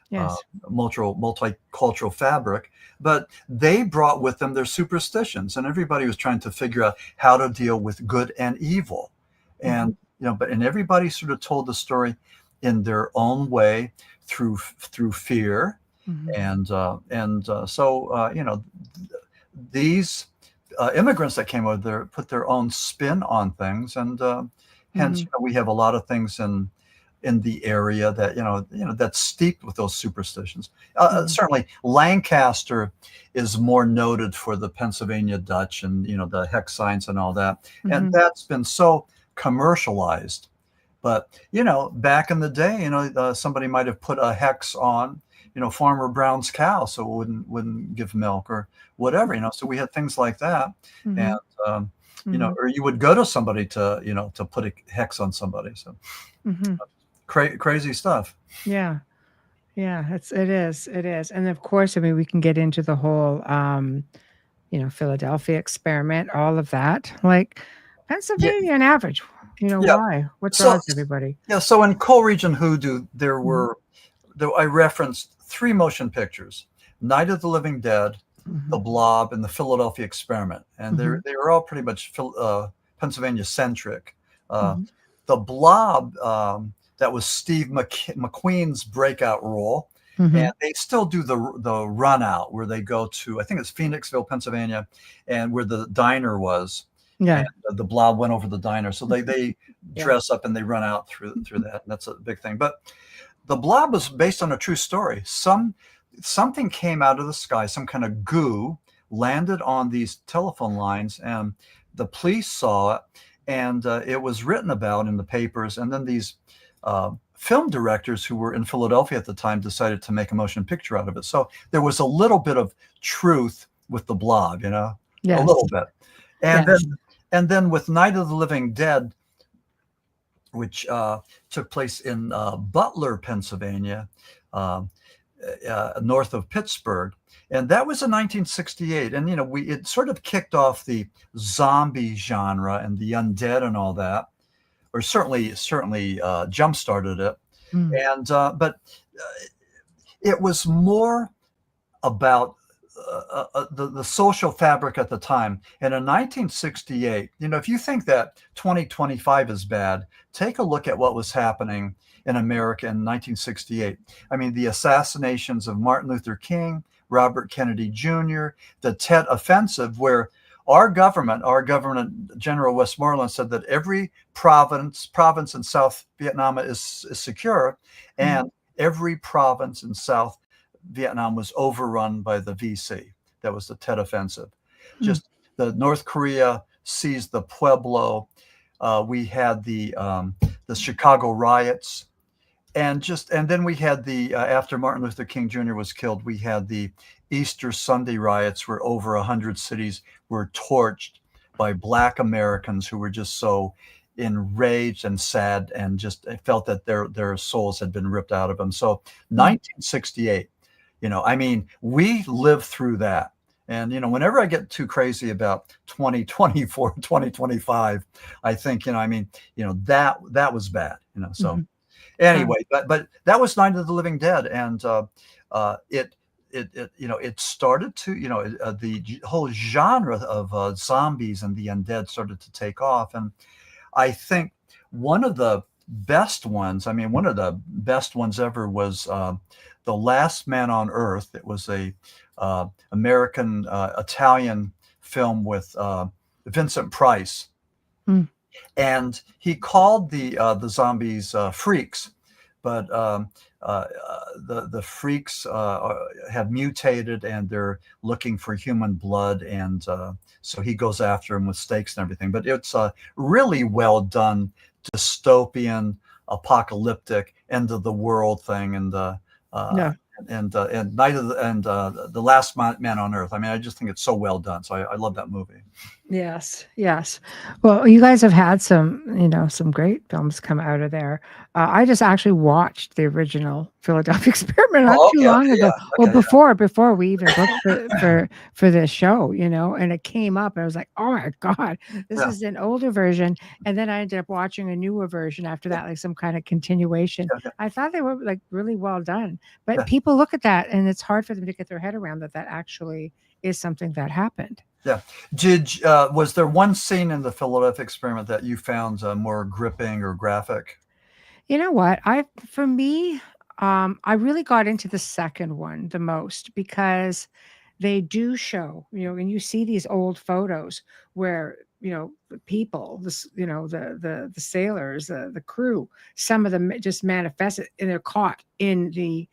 Yes. multicultural fabric. But they brought with them their superstitions, and everybody was trying to figure out how to deal with good and evil. And and everybody sort of told the story in their own way through fear, Mhm. and these immigrants that came over there put their own spin on things, and hence Mhm. we have a lot of things in the area that that's steeped with those superstitions. Mhm. Certainly, Lancaster is more noted for the Pennsylvania Dutch and the hex signs and all that, and Mhm. that's been so commercialized. But back in the day, somebody might have put a hex on Farmer Brown's cow so it wouldn't give milk or whatever. So we had things like that, and Mhm. Mhm. or you would go to somebody to to put a hex on somebody. So Mhm. crazy stuff. Yeah. Yeah, it is. And of course, I mean, we can get into the whole Philadelphia experiment, all of that. Like Yeah, Pennsylvania on average, yeah. why? What So draws everybody? yeah, so in Coal Region Hoodoo, Mhm. I referenced 3 motion pictures: Night of the Living Dead, The Mhm. Blob, and the Philadelphia Experiment, and Mhm. they were all pretty much Pennsylvania centric. Uh, Mhm. the Blob, that was Steve McQueen's breakout role, and Mhm. they still do the run out where they go to, I think it's Phoenixville, Pennsylvania, and where the diner was, and Yeah. the Blob went over the diner, so they Yeah. dress up and they run out through that. And that's a big thing, but the Blob was based on a true story. Something came out of the sky, some kind of goo landed on these telephone lines, and the police saw it, and it was written about in the papers. And then these film directors who were in Philadelphia at the time decided to make a motion picture out of it. So there was a little bit of truth with the Blob, a Yes. little bit. And Yes. then with Night of the Living Dead, which took place in Butler, Pennsylvania, uh, north of Pittsburgh, and that was in 1968. And it sort of kicked off the zombie genre and the undead and all that, or certainly jump started it. Mm. And but it was more about the social fabric at the time. And in 1968, if you think that 2025 is bad, take a look at what was happening in America in 1968. I mean, the assassinations of Martin Luther King, Robert Kennedy Jr., the Tet Offensive, where our government General Westmoreland, said that every province in South Vietnam is secure, and every province in South Vietnam was overrun by the VC. That was the Tet Offensive. Mm. Just the North Korea seized the Pueblo. We had the Chicago riots, and then we had the after Martin Luther King Jr. was killed, we had the Easter Sunday riots, where over 100 cities were torched by Black Americans who were just so enraged and sad, and just felt that their souls had been ripped out of them. So 1968, I mean, we lived through that. And, whenever I get too crazy about 2024, 2025, I think, I mean, that was bad, so anyway, but that was Night of the Living Dead. And it started to, the whole genre of zombies and the undead started to take off. And I think one of the best ones ever was The Last Man on Earth. It was a American Italian film with Vincent Price. And he called the zombies freaks, but the freaks have mutated and they're looking for human blood, and so he goes after them with stakes and everything. But it's a really well done dystopian, apocalyptic, end of the world thing, and Night of the Last Man on Earth. I mean, I just think it's so well done. So I love that movie. Yes. Well, you guys have had some great films come out of there. I just actually watched the original Philadelphia Experiment not too long ago. Before we even booked for this show, and it came up, and I was like, oh my God, this is an older version. And then I ended up watching a newer version after that, like some kind of continuation. I thought they were like really well done, but people look at that and it's hard for them to get their head around that actually is something that happened. Yeah. Was there one scene in the Philadelphia Experiment that you found more gripping or graphic? You know what? For me, I really got into the second one the most, because they do show, and you see these old photos where, the people, the sailors, the crew, some of them just manifest it, and they're caught in the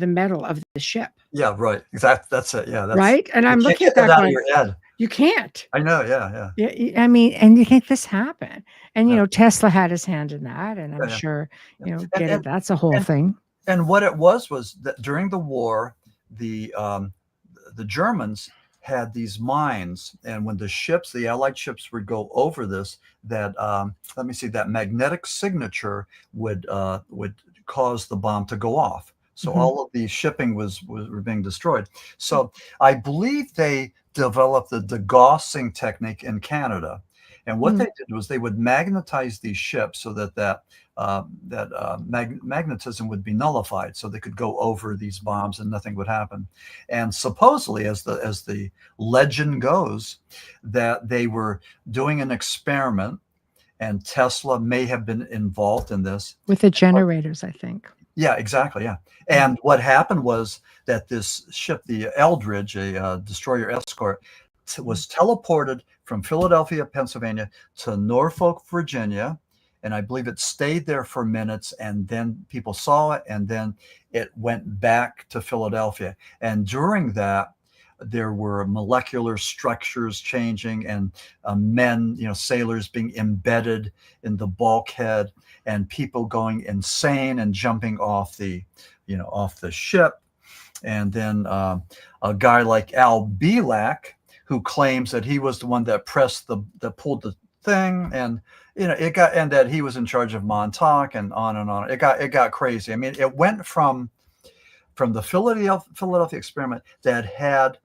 metal of the ship. Yeah, right. Exactly. That's it. Yeah. That's right. And I'm looking at that out of your head. You can't. I know. Yeah. Yeah. I mean, and you think this happened, and Tesla had his hand in that, and I'm sure that's a whole thing. And what it was that during the war, the Germans had these mines, and when the Allied ships would go over this, that that magnetic signature would cause the bomb to go off. So all of the shipping were being destroyed. So I believe they developed the degaussing technique in Canada. And what they did was they would magnetize these ships so that magnetism would be nullified, so they could go over these bombs and nothing would happen. And supposedly, as the legend goes, that they were doing an experiment, and Tesla may have been involved in this. With the generators, I think. Yeah, exactly. Yeah. And what happened was that this ship, the Eldridge, a destroyer escort, was teleported from Philadelphia, Pennsylvania to Norfolk, Virginia. And I believe it stayed there for minutes, and then people saw it, and then it went back to Philadelphia. And during that, there were molecular structures changing, and men, sailors being embedded in the bulkhead, and people going insane and jumping off the ship. And then a guy like Al Bielak, who claims that he was the one that pulled the thing, and and that he was in charge of Montauk, and on and on. It got crazy. I mean, it went from the Philadelphia Experiment that had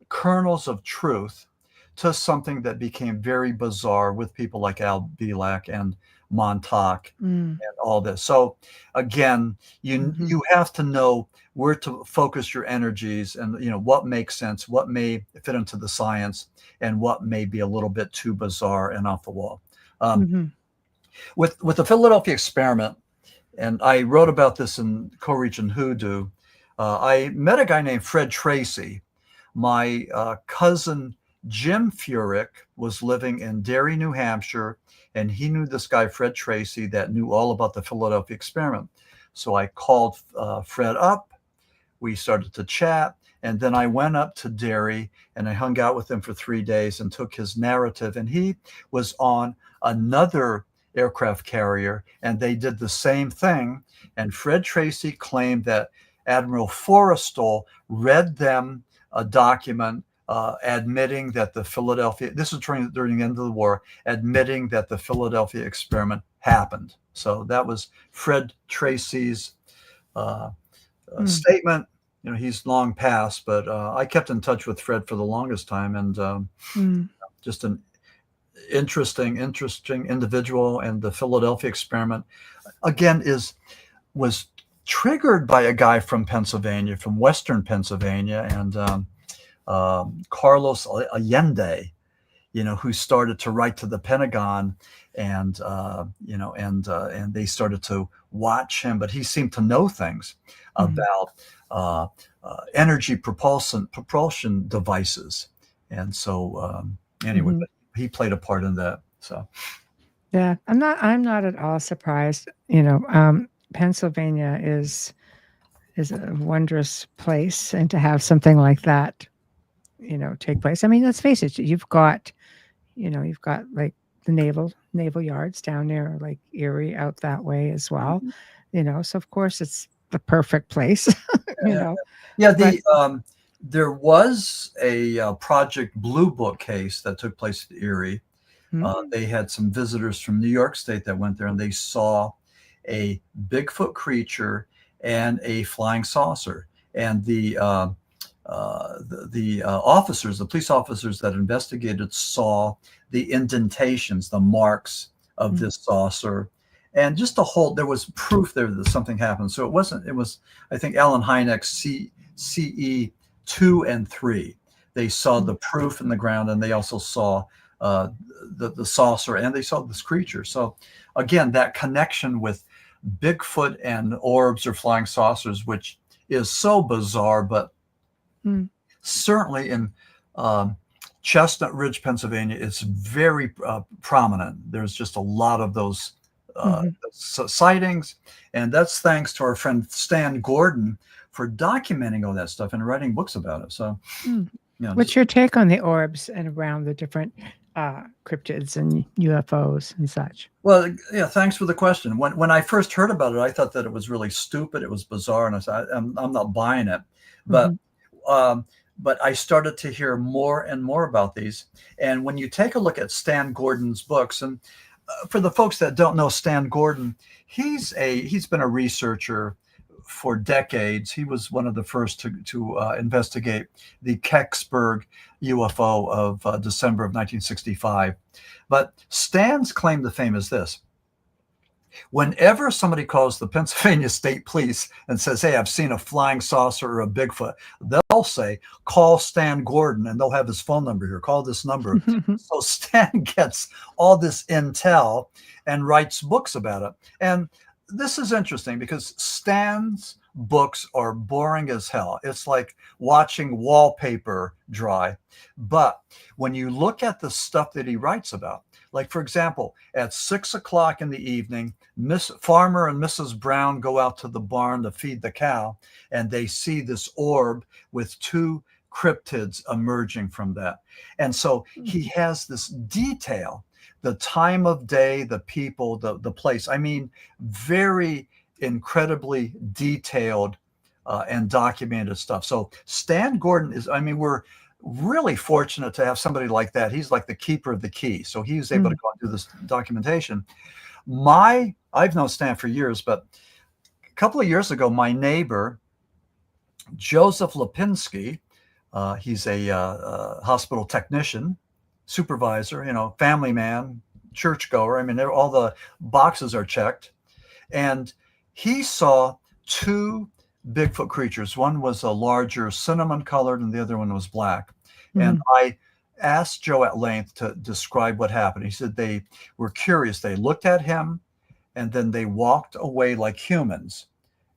kernels of truth to something that became very bizarre with people like Al Bielak and Montauk and all this. So again, you have to know where to focus your energies, and what makes sense, what may fit into the science, and what may be a little bit too bizarre and off the wall. With the Philadelphia Experiment, and I wrote about this in Region Hoodoo, I met a guy named Fred Tracy. My cousin Jim Furek was living in Derry, New Hampshire, and he knew this guy, Fred Tracy, that knew all about the Philadelphia Experiment. So I called Fred up. We started to chat, and then I went up to Derry, and I hung out with him for 3 days and took his narrative. And he was on another aircraft carrier, and they did the same thing. And Fred Tracy claimed that Admiral Forrestal read them a document admitting that the Philadelphia, this is during the end of the war, admitting that the Philadelphia experiment happened. So that was Fred Tracy's statement. You know, he's long passed, but I kept in touch with Fred for the longest time, and just an interesting individual. And the Philadelphia experiment, again, was triggered by a guy from Pennsylvania, from Western Pennsylvania, and Carlos Allende, you know, who started to write to the Pentagon, and you know, and they started to watch him, but he seemed to know things about energy propulsion devices, and so anyway, but he played a part in that. So yeah, I'm not at all surprised. You know, Pennsylvania is a wondrous place, and to have something like that, you know, take place. I mean, let's face it, you've got like the naval yards down there, like Erie out that way as well. You know, so of course it's the perfect place. You know, there was a Project Blue Book case that took place at Erie. They had some visitors from New York State that went there, and they saw a Bigfoot creature and a flying saucer. And the officers, the police officers that investigated, saw the indentations, the marks of this saucer, and just there was proof there that something happened. So it was, I think, Alan Hynek's CE 2 and 3. They saw the proof in the ground, and they also saw the saucer, and they saw this creature. So again, that connection with Bigfoot and orbs or flying saucers, which is so bizarre, but certainly in Chestnut Ridge, Pennsylvania, it's very prominent. There's just a lot of those sightings, and that's thanks to our friend Stan Gordon for documenting all that stuff and writing books about it. So, you know, what's your take on the orbs and around the different cryptids and UFOs and such? Well, yeah, thanks for the question. When I first heard about it, I thought that it was really stupid. It was bizarre, and I said, I'm not buying it. But I started to hear more and more about these. And when you take a look at Stan Gordon's books, and for the folks that don't know Stan Gordon, he's been a researcher for decades. He was one of the first to investigate the Kecksburg UFO of December of 1965. But Stan's claim to fame is this: whenever somebody calls the Pennsylvania State Police and says, "Hey, I've seen a flying saucer or a Bigfoot," they'll say, "Call Stan Gordon," and they'll have his phone number here. Call this number. So Stan gets all this intel and writes books about it. And this is interesting because Stan's books are boring as hell. It's like watching wallpaper dry. But when you look at the stuff that he writes about, like, for example, at 6 o'clock in the evening, Farmer and Mrs. Brown go out to the barn to feed the cow, and they see this orb with 2 cryptids emerging from that. And so he has this detail, the time of day, the people, the place. I mean, very incredibly detailed and documented stuff. So Stan Gordon is, I mean, we're really fortunate to have somebody like that. He's like the keeper of the key. So he was able to go and do this documentation. I've known Stan for years, but a couple of years ago, my neighbor, Joseph Lipinski, he's a hospital technician, supervisor, you know, family man, churchgoer. I mean, all the boxes are checked. And he saw 2 Bigfoot creatures. One was a larger cinnamon colored, and the other one was black. And I asked Joe at length to describe what happened. He said they were curious. They looked at him, and then they walked away like humans.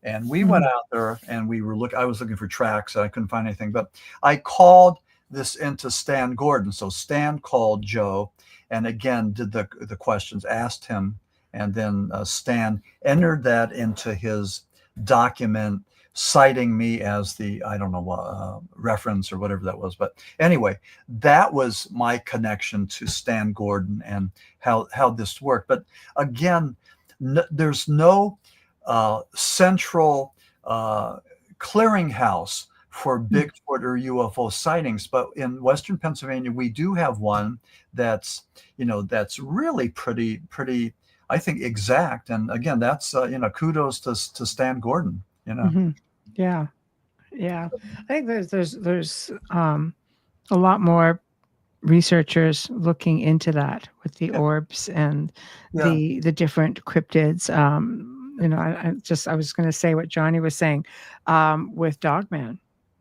And we went out there, and I was looking for tracks. I couldn't find anything, but I called this into Stan Gordon. So Stan called Joe, and again did the questions, asked him, and then Stan entered that into his document, citing me as the, I don't know, reference or whatever that was. But anyway, that was my connection to Stan Gordon and how this worked. But again, there's no central clearinghouse for Bigfoot or UFO sightings, but in Western Pennsylvania, we do have one that's, that's really pretty, I think, exact. And again, that's, kudos to Stan Gordon, Yeah. Yeah. I think there's a lot more researchers looking into that with the orbs and Yeah. the different cryptids. I was going to say what Johnny was saying with Dogman.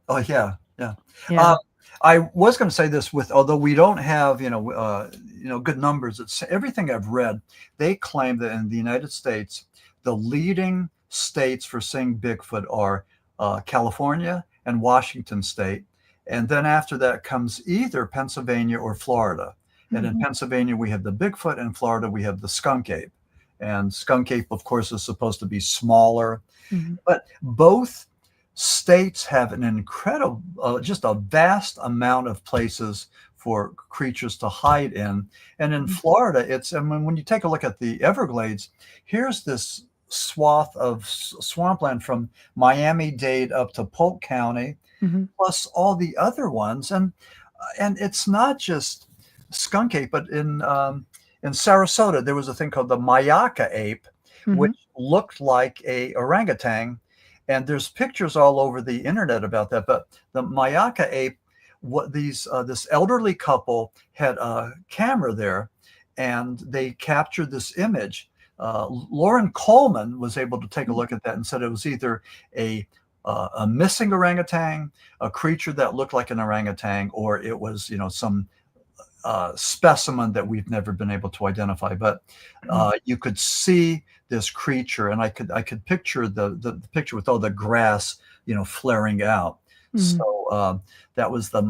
Oh, yeah. Yeah. Yeah. I was going to say this although we don't have, good numbers, it's everything I've read. They claim that in the United States, the leading states for seeing Bigfoot are California and Washington State. And then after that comes either Pennsylvania or Florida. And in Pennsylvania, we have the Bigfoot. In Florida, we have the skunk ape. And skunk ape, of course, is supposed to be smaller. But both states have an incredible, just a vast amount of places for creatures to hide in. And in Florida, when you take a look at the Everglades, here's this swath of swampland from Miami-Dade up to Polk County, plus all the other ones. And it's not just skunk ape, but in Sarasota, there was a thing called the Mayaka ape, which looked like a orangutan. And there's pictures all over the internet about that. But the Mayaka ape, this elderly couple had a camera there, and they captured this image. Lauren Coleman was able to take a look at that and said it was either a missing orangutan, a creature that looked like an orangutan, or it was, some specimen that we've never been able to identify. But you could see this creature, and I could picture the picture with all the grass, flaring out. So that was the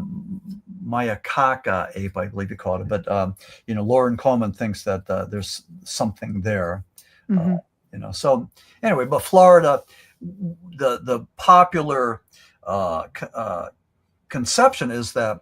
Mayakaka ape, I believe you called it. But Lauren Coleman thinks that there's something there. So anyway, but Florida, the popular conception is that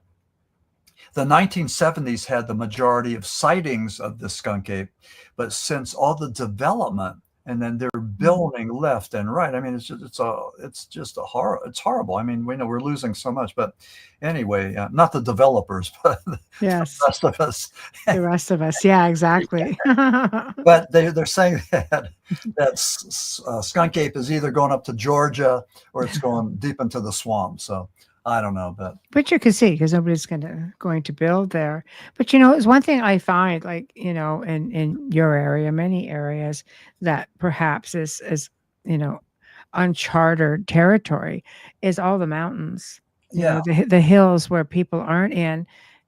the 1970s had the majority of sightings of the skunk ape, but since all the development, and then they're building left and right. I mean, it's just a horror. It's horrible. I mean, we know we're losing so much, but anyway, not the developers, but yes, the rest of us. The rest of us, yeah, exactly. But they're saying that skunk ape is either going up to Georgia or it's going deep into the swamp. So I don't know, but you can see, because nobody's going to build there. But it's one thing I find, like in your area, many areas, that perhaps is uncharted territory, is all the mountains. The hills where people aren't in.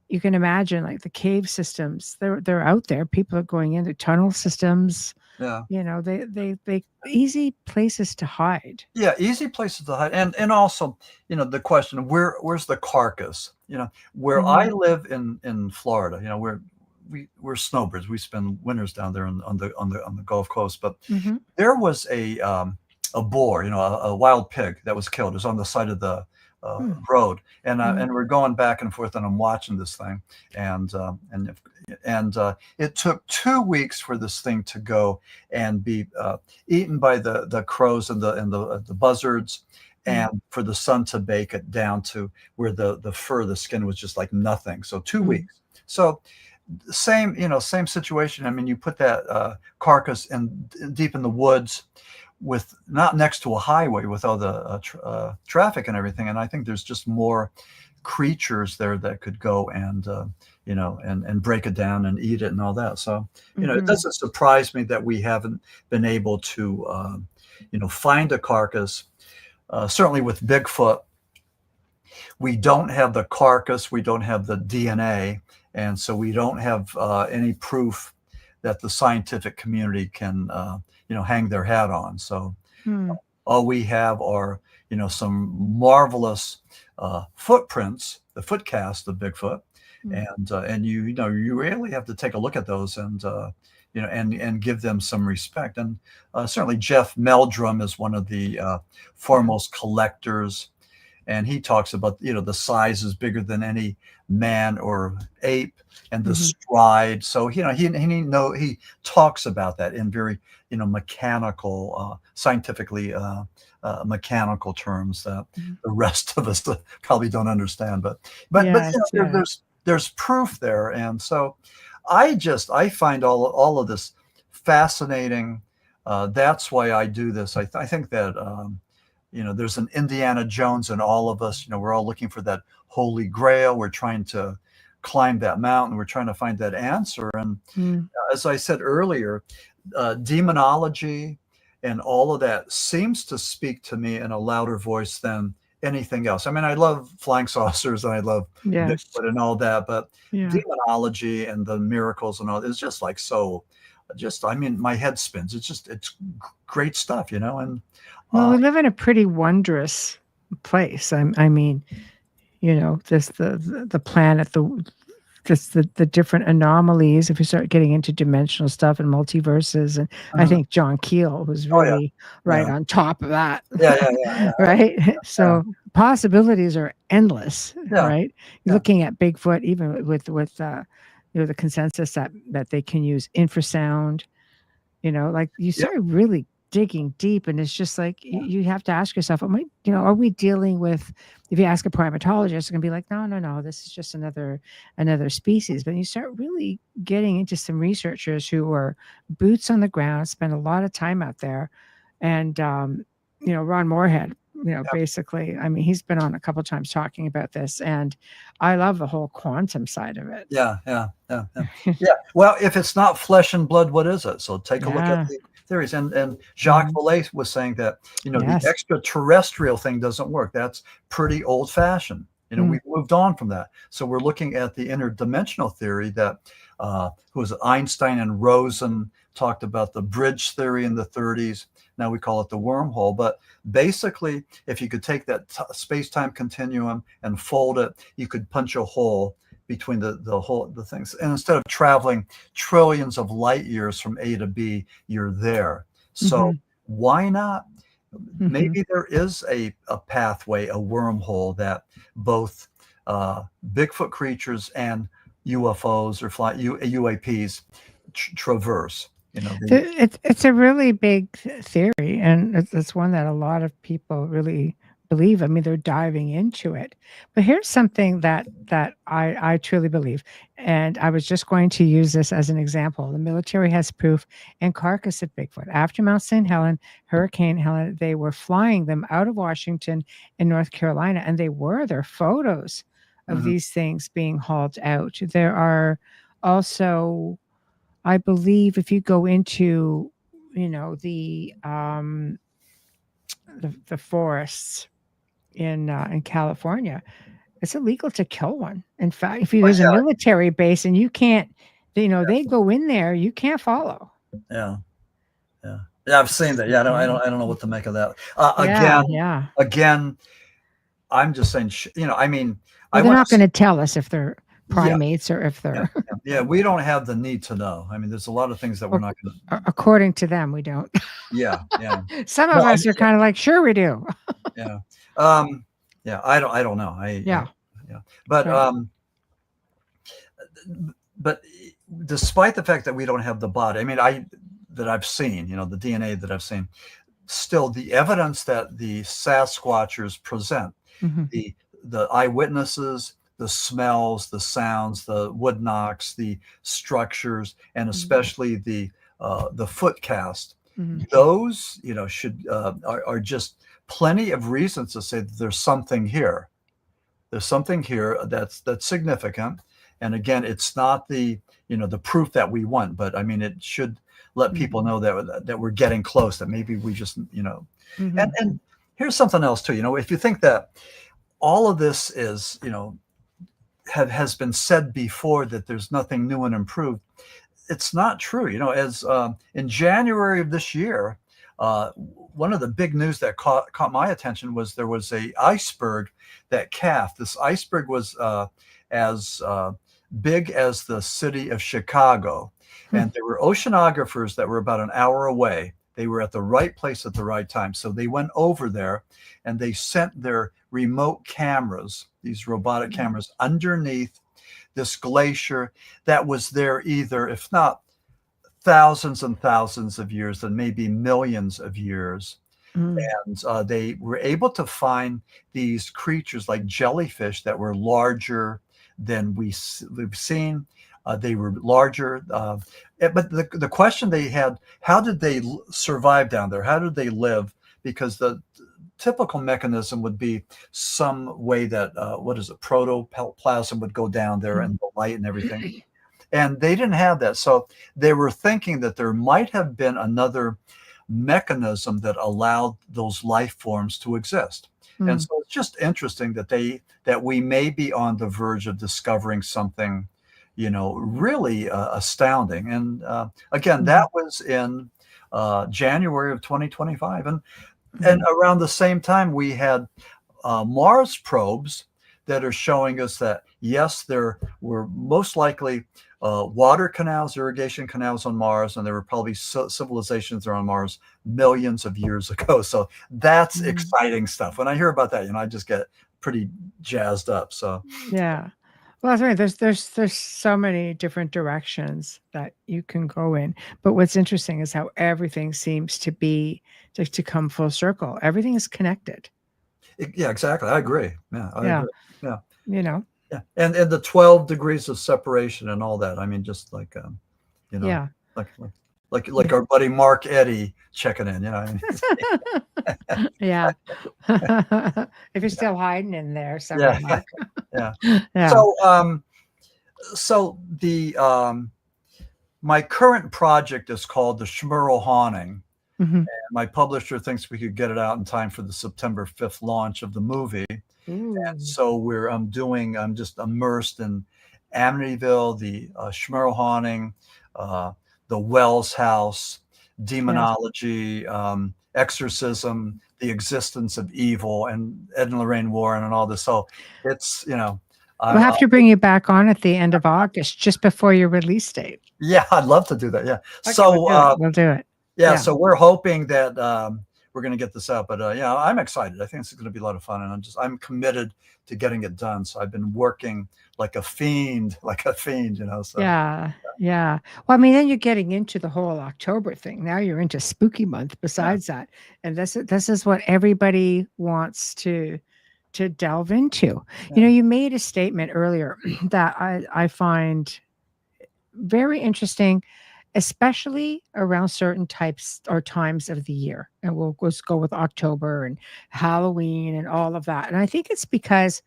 You can imagine, like, the cave systems. They're out there. People are going into tunnel systems. Yeah. They easy places to hide. Yeah, easy places to hide. And also, the question of where's the carcass? Where I live in Florida, we're snowbirds. We spend winters down there on the Gulf Coast. But there was a boar, a wild pig that was killed. It was on the side of the road, and we're going back and forth, and I'm watching this thing, and it took 2 weeks for this thing to go and be eaten by the crows and the buzzards, and for the sun to bake it down to where the fur, the skin was just like nothing. So 2 weeks. So same situation. I mean, you put that carcass deep in the woods, with not next to a highway, with all the traffic and everything. And I think there's just more creatures there that could go and and break it down and eat it and all that. So it doesn't surprise me that we haven't been able to find a carcass. Certainly with Bigfoot, we don't have the carcass, we don't have the DNA, and so we don't have any proof that the scientific community can hang their hat on. So all we have are some marvelous footprints, the foot cast of Bigfoot, and you really have to take a look at those and give them some respect. And certainly Jeff Meldrum is one of the foremost collectors, and he talks about, the size is bigger than any man or ape, and the stride. So he talks about that in very mechanical, scientifically mechanical terms that the rest of us probably don't understand. But there's proof there, and so I find all of this fascinating. That's why I do this. I think that there's an Indiana Jones in all of us. We're all looking for that holy grail. We're trying to climb that mountain. We're trying to find that answer. And as I said earlier, demonology and all of that seems to speak to me in a louder voice than anything else. I mean, I love flying saucers and I love Bigfoot and all that, but demonology and the miracles and all is just like my head spins. It's great stuff, and well, we live in a pretty wondrous place. I mean, this the planet, the different anomalies. If you start getting into dimensional stuff and multiverses, and I think John Keel was really on top of that. Right. So possibilities are endless. Right. Looking at Bigfoot, even with the consensus that they can use infrasound. Like you start really digging deep, and it's just like you have to ask yourself, are we dealing with, if you ask a primatologist, it's gonna be like, no, this is just another species. But you start really getting into some researchers who are boots on the ground, spend a lot of time out there, and Ron Moorhead, basically, I mean, he's been on a couple of times talking about this, and I love the whole quantum side of it. Yeah. Well, if it's not flesh and blood, what is it? So take a look at the theories. And Jacques Vallée was saying that, the extraterrestrial thing doesn't work. That's pretty old fashioned. We've moved on from that. So we're looking at the interdimensional theory that who was it? Einstein and Rosen talked about, the bridge theory in the 30s. Now we call it the wormhole. But basically, if you could take that space-time continuum and fold it, you could punch a hole between the things. And instead of traveling trillions of light years from A to B, you're there. So why not? Maybe there is a pathway, a wormhole that both Bigfoot creatures and UFOs or UAPs traverse. It's a really big theory, and it's one that a lot of people really believe. I mean, they're diving into it. But here's something that I truly believe, and I was just going to use this as an example. The military has proof and carcass of Bigfoot. After Mount St. Helens, Hurricane Helen, they were flying them out of Washington in North Carolina, and there are photos of these things being hauled out. There are also, I believe, if you go into, the forests in California, it's illegal to kill one. In fact, if there's a military base and you can't, they go in there, you can't follow. Yeah, I've seen that. I don't know what to make of that. Again, I'm just saying, they're not going to tell us if they're primates or if they're we don't have the need to know. I mean, there's a lot of things that we're not going to, according to them, we don't. Some of us are kind of like, sure we do. I don't know. But despite the fact that we don't have the body, that I've seen, the DNA that I've seen, still the evidence that the Sasquatchers present, the eyewitnesses, the smells, the sounds, the wood knocks, the structures, and especially the foot cast. Those, should are just plenty of reasons to say that there's something here. There's something here that's significant. And again, it's not the proof that we want, but it should let people know that we're getting close, that maybe we just, and here's something else too. If you think that all of this is, has been said before, that there's nothing new and improved, it's not true. As in January of this year, one of the big news that caught my attention was there was a iceberg that calved. This iceberg was as big as the city of Chicago, and there were oceanographers that were about an hour away They were at the right place at the right time. So they went over there and they sent their remote cameras, these robotic cameras, underneath this glacier that was there either, if not thousands and thousands of years, then maybe millions of years. And they were able to find these creatures like jellyfish that were larger than we've seen. They were larger. But the question they had, how did they survive down there? How did they live? Because the typical mechanism would be some way that, protoplasm would go down there and the light and everything. And they didn't have that. So they were thinking that there might have been another mechanism that allowed those life forms to exist. And so it's just interesting that we may be on the verge of discovering something, really astounding. And again, that was in January of 2025. And around the same time, we had Mars probes that are showing us that, yes, there were most likely water canals, irrigation canals on Mars, and there were probably civilizations there on Mars millions of years ago. So that's exciting stuff. When I hear about that, I just get pretty jazzed up. So yeah. Well, that's right. There's so many different directions that you can go in. But what's interesting is how everything seems to be to come full circle. Everything is connected. Yeah, exactly. I agree. Yeah, I agree. Yeah. Yeah. And the 12 degrees of separation and all that. I mean, just like, Yeah. like our buddy Mark Eddy checking in, Yeah. If you're still hiding in there somewhere. Yeah. Yeah. So the my current project is called The Schmurl Haunting. And my publisher thinks we could get it out in time for the September 5th launch of the movie. And so I'm just immersed in Amityville, the Schmurl Haunting, the Wells House, demonology, exorcism, the existence of evil, and Ed and Lorraine Warren and all this. So it's, we'll have to bring you back on at the end of August, just before your release date. Yeah, I'd love to do that. Yeah. Okay, So we'll do it. Yeah, so we're hoping that we're going to get this out, but I'm excited. I think it's going to be a lot of fun, and I'm committed to getting it done. So I've been working like a fiend, So yeah. Well, I mean, then you're getting into the whole October thing. Now you're into spooky month. Besides that, and this is what everybody wants to delve into. You made a statement earlier that I find very interesting, especially around certain types or times of the year. And we'll just go with October and Halloween and all of that. And I think it's because,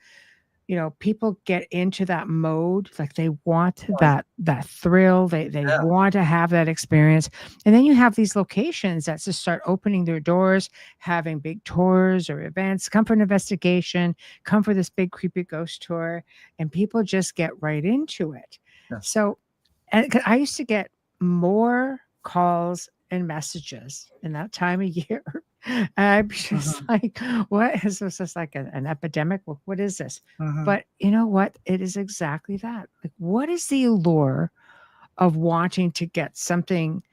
people get into that mode, like they want that thrill. They want to have that experience. And then you have these locations that just start opening their doors, having big tours or events, come for an investigation, come for this big creepy ghost tour, and people just get right into it. Yeah. So, and I used to get more calls and messages in that time of year. I'm just like, what is this? Just like an epidemic? What is this? But you know what? It is exactly that. Like, what is the allure of wanting to get something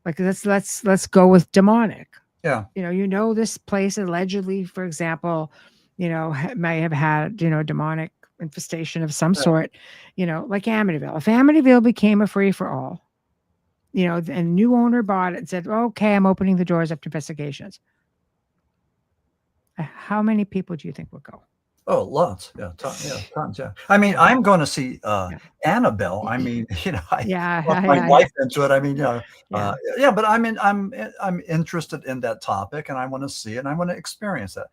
like let's go with demonic? Yeah. This place allegedly, for example, may have had, demonic infestation of some sort, like Amityville. If Amityville became a free for all, and new owner bought it and said, okay, I'm opening the doors up to investigations. How many people do you think would go? Oh, lots. Yeah, tons. Yeah. I mean, I'm going to see Annabelle. I mean, I brought my wife into it. I mean, but I'm interested in that topic, and I want to see it, and I want to experience that,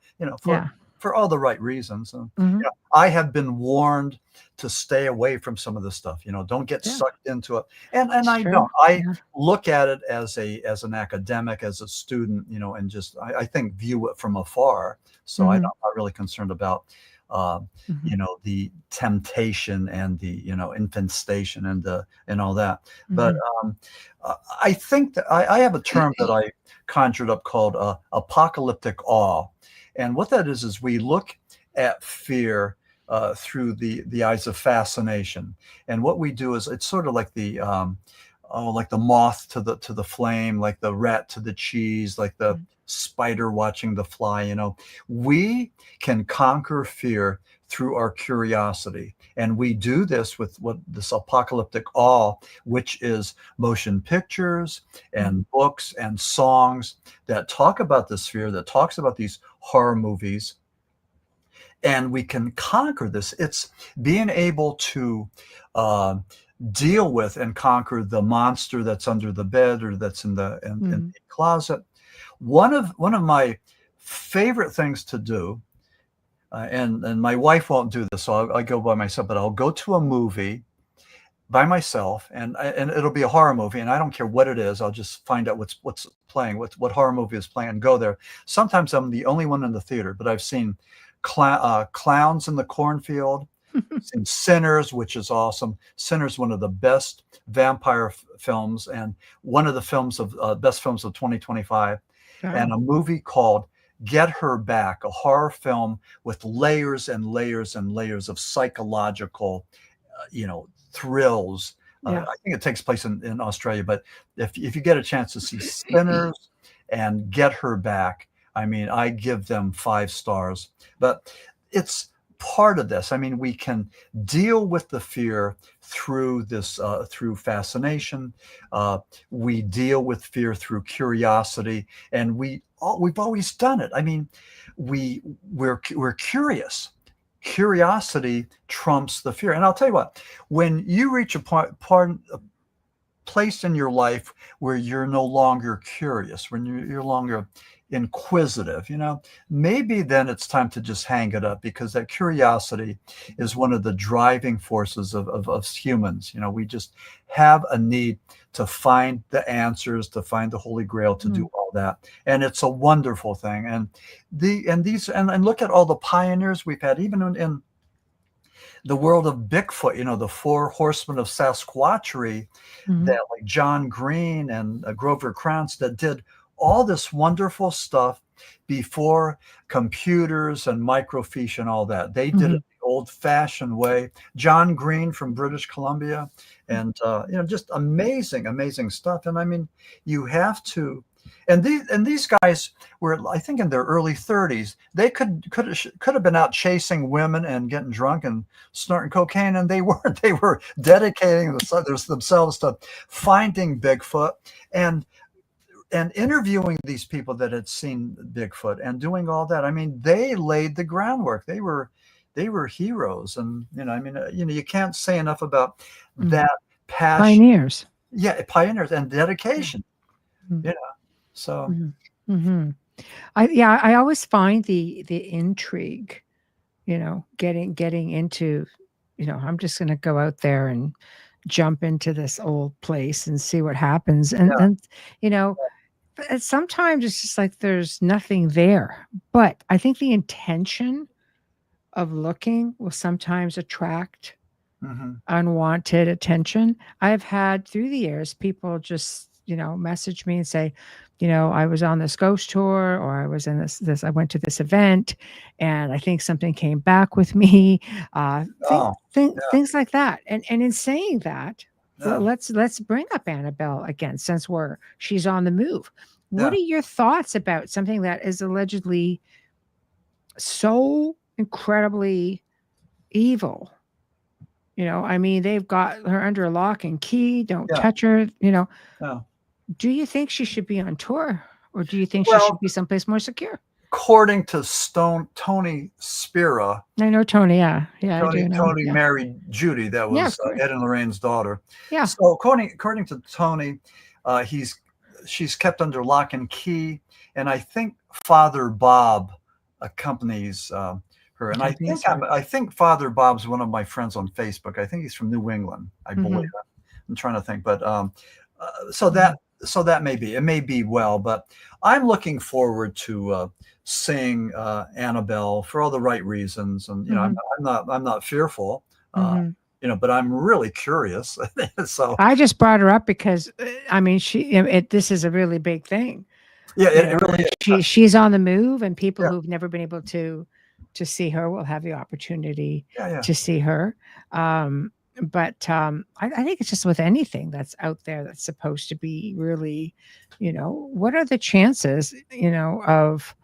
for all the right reasons. And, I have been warned to stay away from some of this stuff. Don't get sucked into it. And I don't. I look at it as an academic, as a student, and just I think view it from afar. So I'm not really concerned about the temptation and the infestation and all that. But I think that I have a term that I conjured up called apocalyptic awe. And what that is we look at fear through the eyes of fascination. And what we do is it's sort of like the like the moth to the flame, like the rat to the cheese, like the spider watching the fly. We can conquer fear through our curiosity, and we do this with what this apocalyptic awe, which is motion pictures and books and songs that talk about this fear, that talks about these horror movies. And we can conquer this. It's being able to deal with and conquer the monster that's under the bed or that's in the closet. One of my favorite things to do, and my wife won't do this, so I go by myself, but I'll go to a movie by myself, and it'll be a horror movie, and I don't care what it is. I'll just find out what's playing, what horror movie is playing, and go there. Sometimes I'm the only one in the theater, but I've seen Clowns in the Cornfield, seen Sinners, which is awesome. Sinners, one of the best vampire films, and one of the best films of 2025, and a movie called Get Her Back, a horror film with layers and layers and layers of psychological, thrills. I think it takes place in Australia, but if you get a chance to see Sinners and Get Her Back, I give them 5 stars. But it's part of this. We can deal with the fear through this, through fascination. We deal with fear through curiosity, and we've always done it. We're curious. Curiosity trumps the fear. And I'll tell you what, when you reach a place in your life where you're no longer curious, when you're no longer inquisitive, maybe then it's time to just hang it up, because that curiosity is one of the driving forces of humans. We just have a need to find the answers, to find the Holy Grail, to do all that. And it's a wonderful thing. And look at all the pioneers we've had, even in the world of Bigfoot, the 4 horsemen of Sasquatchery, that like John Green and Grover Krantz, that did all this wonderful stuff before computers and microfiche and all that. They did it the old-fashioned way. John Green from British Columbia, and just amazing stuff. And you have to. And these guys were, I think, in their early 30s. They could have been out chasing women and getting drunk and snorting cocaine, and they weren't. They were dedicating themselves to finding Bigfoot and interviewing these people that had seen Bigfoot and doing all that. They laid the groundwork. They were heroes, and you can't say enough about that passion. Pioneers. Yeah, pioneers and dedication. So. I always find the intrigue, getting into, I'm just going to go out there and jump into this old place and see what happens, and sometimes it's just like there's nothing there. But I think the intention of looking will sometimes attract unwanted attention. I've had through the years people just, message me and say, I was on this ghost tour, or I was in this, I went to this event, and I think something came back with me. Things like that. And in saying that, let's bring up Annabelle again, since she's on the move. What are your thoughts about something that is allegedly so incredibly evil? They've got her under lock and key. Don't touch her. Do you think she should be on tour, or do you think she should be someplace more secure? According to Tony Spira, I know Tony. Yeah, I do know. Tony married Judy. That was Ed and Lorraine's daughter. Yeah. So according to Tony, she's kept under lock and key, and I think Father Bob accompanies her. And I think Father Bob's one of my friends on Facebook. I think he's from New England, I believe. I'm trying to think, but so that may be. It may be well, but I'm looking forward to seeing Annabelle for all the right reasons, and I'm not fearful, but I'm really curious. So I just brought her up because this is a really big thing. Yeah, it really is. She's on the move, and people who've never been able to see her will have the opportunity to see her. but I think it's just with anything that's out there that's supposed to be really, what are the chances, of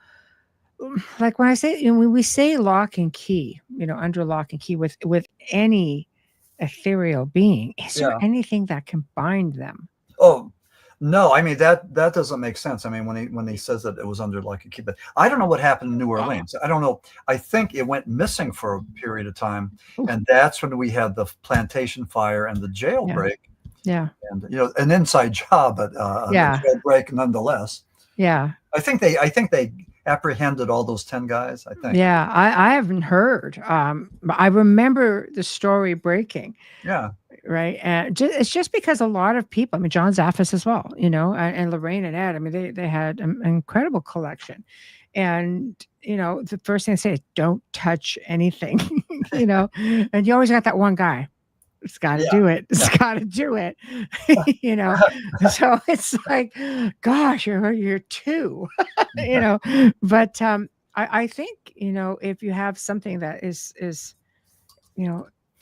like when I say, when we say lock and key, under lock and key with any ethereal being, is there Yeah. anything that can bind them? Oh, no, I mean that doesn't make sense. I mean, when he says that it was under lock and key, but I don't know what happened in New Orleans. I don't know. I think it went missing for a period of time, Oof. and that's when we had the plantation fire and the jailbreak, Yeah. and an inside job, but a jailbreak nonetheless. Yeah. I think they apprehended all those 10 guys. I think. Yeah. I haven't heard. I remember the story breaking. Yeah. Right. And it's just because a lot of people, I mean, John Zaffis as well, and Lorraine and Ed, I mean, they had an incredible collection. And, the first thing I say is don't touch anything, and you always got that one guy. It's got to do it. It's got to do it. So it's like, gosh, you're two, but I think, if you have something that is,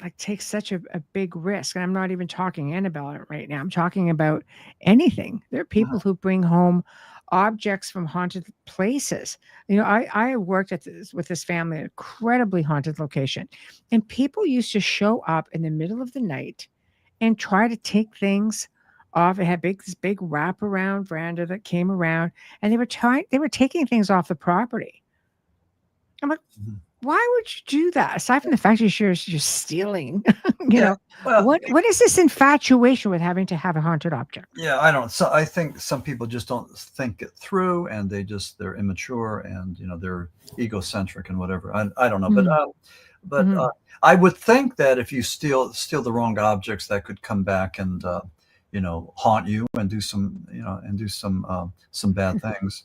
like takes such a big risk. And I'm not even talking Annabelle right now. I'm talking about anything. There are people who bring home objects from haunted places. I worked with this family, an incredibly haunted location, and people used to show up in the middle of the night and try to take things off. It had this big wraparound veranda that came around, and they were taking things off the property. I'm like, why would you do that? Aside from the fact that you're stealing, what is this infatuation with having to have a haunted object? Yeah, I don't. So I think some people just don't think it through, and they're immature, and they're egocentric and whatever. I don't know, but I would think that if you steal the wrong objects, that could come back and haunt you and do some bad things.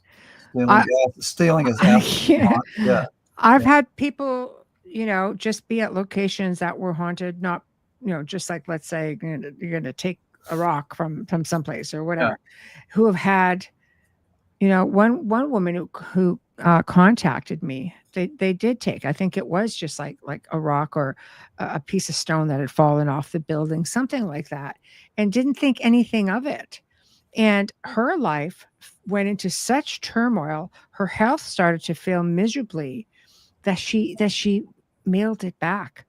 Stealing is yeah. I've had people, just be at locations that were haunted, not, just like, let's say you're going to take a rock from someplace or whatever, who have had, one woman who contacted me, they did take, I think it was just like a rock or a piece of stone that had fallen off the building, something like that, and didn't think anything of it. And her life went into such turmoil. Her health started to fail miserably, that she mailed it back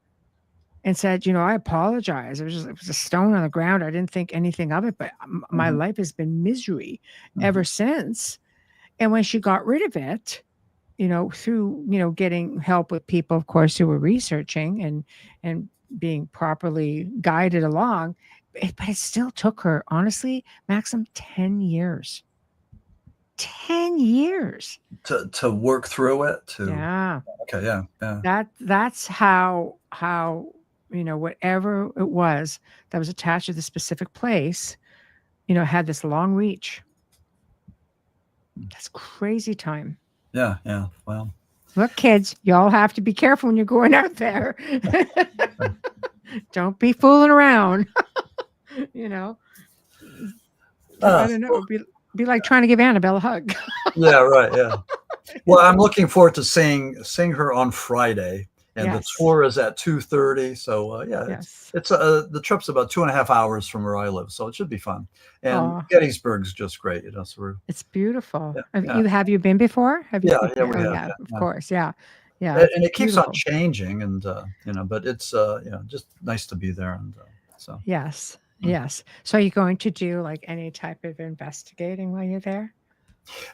and said, I apologize. It was a stone on the ground. I didn't think anything of it, but my life has been misery ever since. And when she got rid of it, through, getting help with people, of course, who were researching and being properly guided along, but it still took her, honestly, Maxim, 10 years. 10 years to work through it. Okay. Yeah. That's how whatever it was that was attached to the specific place, had this long reach. That's crazy time. Yeah. Well, look, kids, y'all have to be careful when you're going out there. Don't be fooling around. I don't know. It'd be like trying to give Annabelle a hug. Yeah, right. Yeah. Well, I'm looking forward to seeing her on Friday, and the tour is at 2:30. So it's the trip's about 2.5 hours from where I live, so it should be fun. And Gettysburg's just great, So it's beautiful. Have you been before? Have you? Yeah, we have. Of course. Yeah. And it keeps on changing, and but it's just nice to be there, and so. Yes. Yes. So are you going to do like any type of investigating while you're there?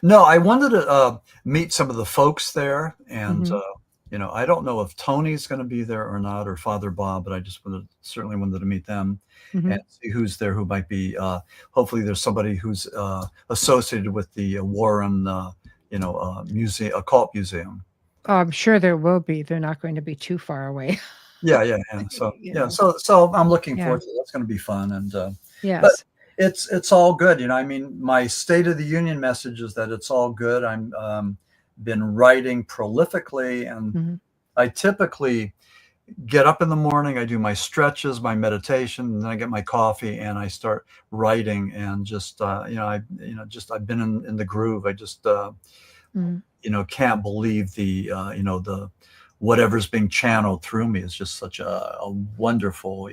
No, I wanted to meet some of the folks there, and I don't know if Tony's going to be there or not, or Father Bob, but I just certainly wanted to meet them and see who's there, who might be. Hopefully, there's somebody who's associated with the Warren, museum, occult museum. Oh, I'm sure there will be. They're not going to be too far away. Yeah. So I'm looking forward to it. That's going to be fun, and but it's all good. I mean, my State of the Union message is that it's all good. I'm been writing prolifically, and I typically get up in the morning. I do my stretches, my meditation, and then I get my coffee and I start writing. And just I've been in the groove. I just can't believe the whatever's being channeled through me is just such a wonderful,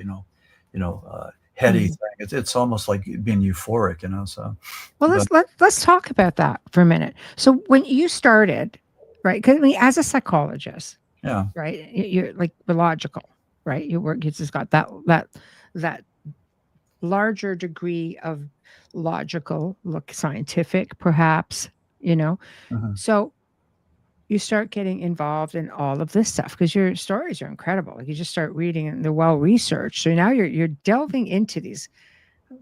heady thing. It's almost like being euphoric, so. Well, let's talk about that for a minute. So when you started, right, because as a psychologist, Yeah. right, you're like logical, right, you just got that larger degree of logical, look scientific perhaps, Mhm. so you start getting involved in all of this stuff because your stories are incredible. Like you just start reading and they're well researched. So now you're delving into these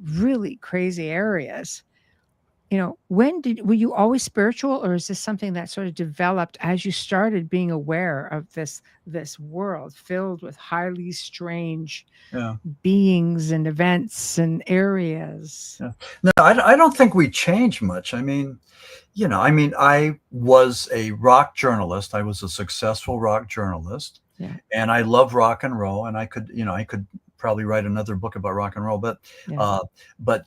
really crazy areas. Were you always spiritual, or is this something that sort of developed as you started being aware of this world filled with highly strange Yeah. beings and events and areas? Yeah. No, I don't think we changed much. I mean, I was a rock journalist. I was a successful rock journalist, Yeah. and I love rock and roll. And I could probably write another book about rock and roll. But, Yeah. but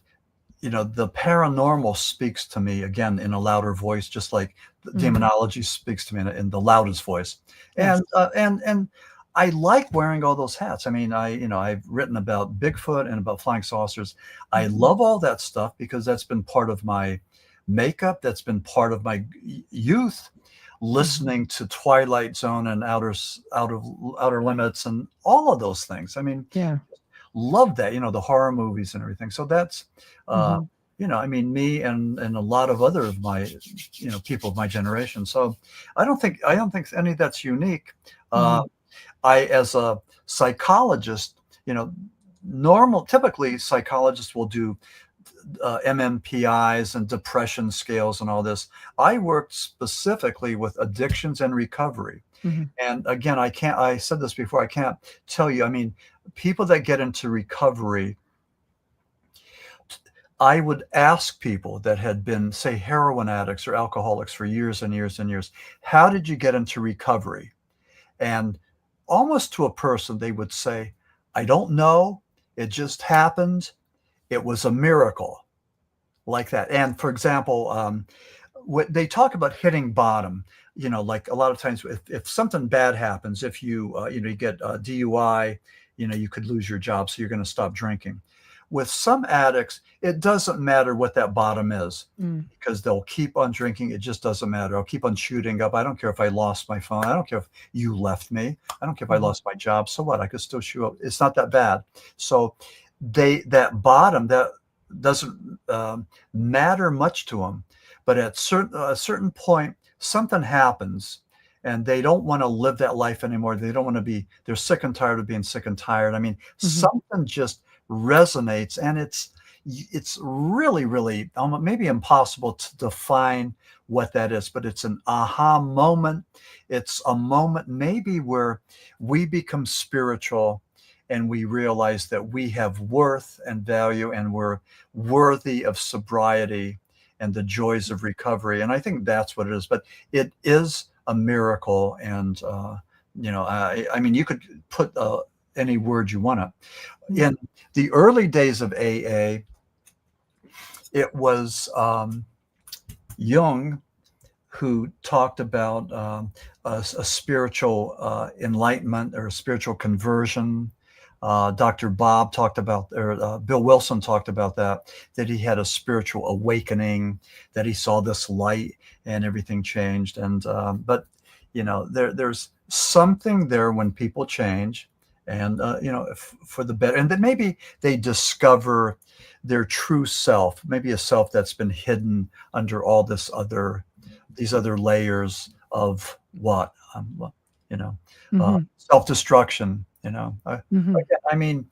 the paranormal speaks to me again in a louder voice, just like the demonology speaks to me in the loudest voice. Yes. And I like wearing all those hats. I mean, I've written about Bigfoot and about flying saucers. I love all that stuff because that's been part of my makeup. That's been part of my youth, listening to Twilight Zone and Outer Limits and all of those things. I mean, Yeah. love that, the horror movies and everything. So that's, Mhm. I mean, me and a lot of other of my, people of my generation. So I don't think any of that's unique. As a psychologist, typically psychologists will do MMPIs and depression scales and all this. I worked specifically with addictions and recovery. And again, I said this before, I can't tell you, I mean, people that get into recovery, I would ask people that had been, say, heroin addicts or alcoholics for years and years and years, how did you get into recovery? And almost to a person, they would say, I don't know. It just happened. It was a miracle, like that. And for example, they talk about hitting bottom, like a lot of times if something bad happens, if you, you get a DUI, you could lose your job. So you're going to stop drinking. With some addicts, it doesn't matter what that bottom is because they'll keep on drinking. It just doesn't matter. I'll keep on shooting up. I don't care if I lost my phone. I don't care if you left me. I don't care if I lost my job. So what? I could still shoot up. It's not that bad. So that bottom, that doesn't matter much to them. But at a certain point, something happens and they don't want to live that life anymore. They don't want to they're sick and tired of being sick and tired. I mean, something just resonates, and it's really, really maybe impossible to define what that is, but it's an aha moment. It's a moment maybe where we become spiritual and we realize that we have worth and value and we're worthy of sobriety and the joys of recovery. And I think that's what it is, but it is a miracle. And, I mean, you could put any word you want to. In the early days of AA, it was Jung who talked about a spiritual enlightenment or a spiritual conversion. Dr. Bob talked about, or Bill Wilson talked about that he had a spiritual awakening, that he saw this light and everything changed. And but there's something there when people change, and for the better, and then maybe they discover their true self, maybe a self that's been hidden under all these other layers of what self-destruction. I mean,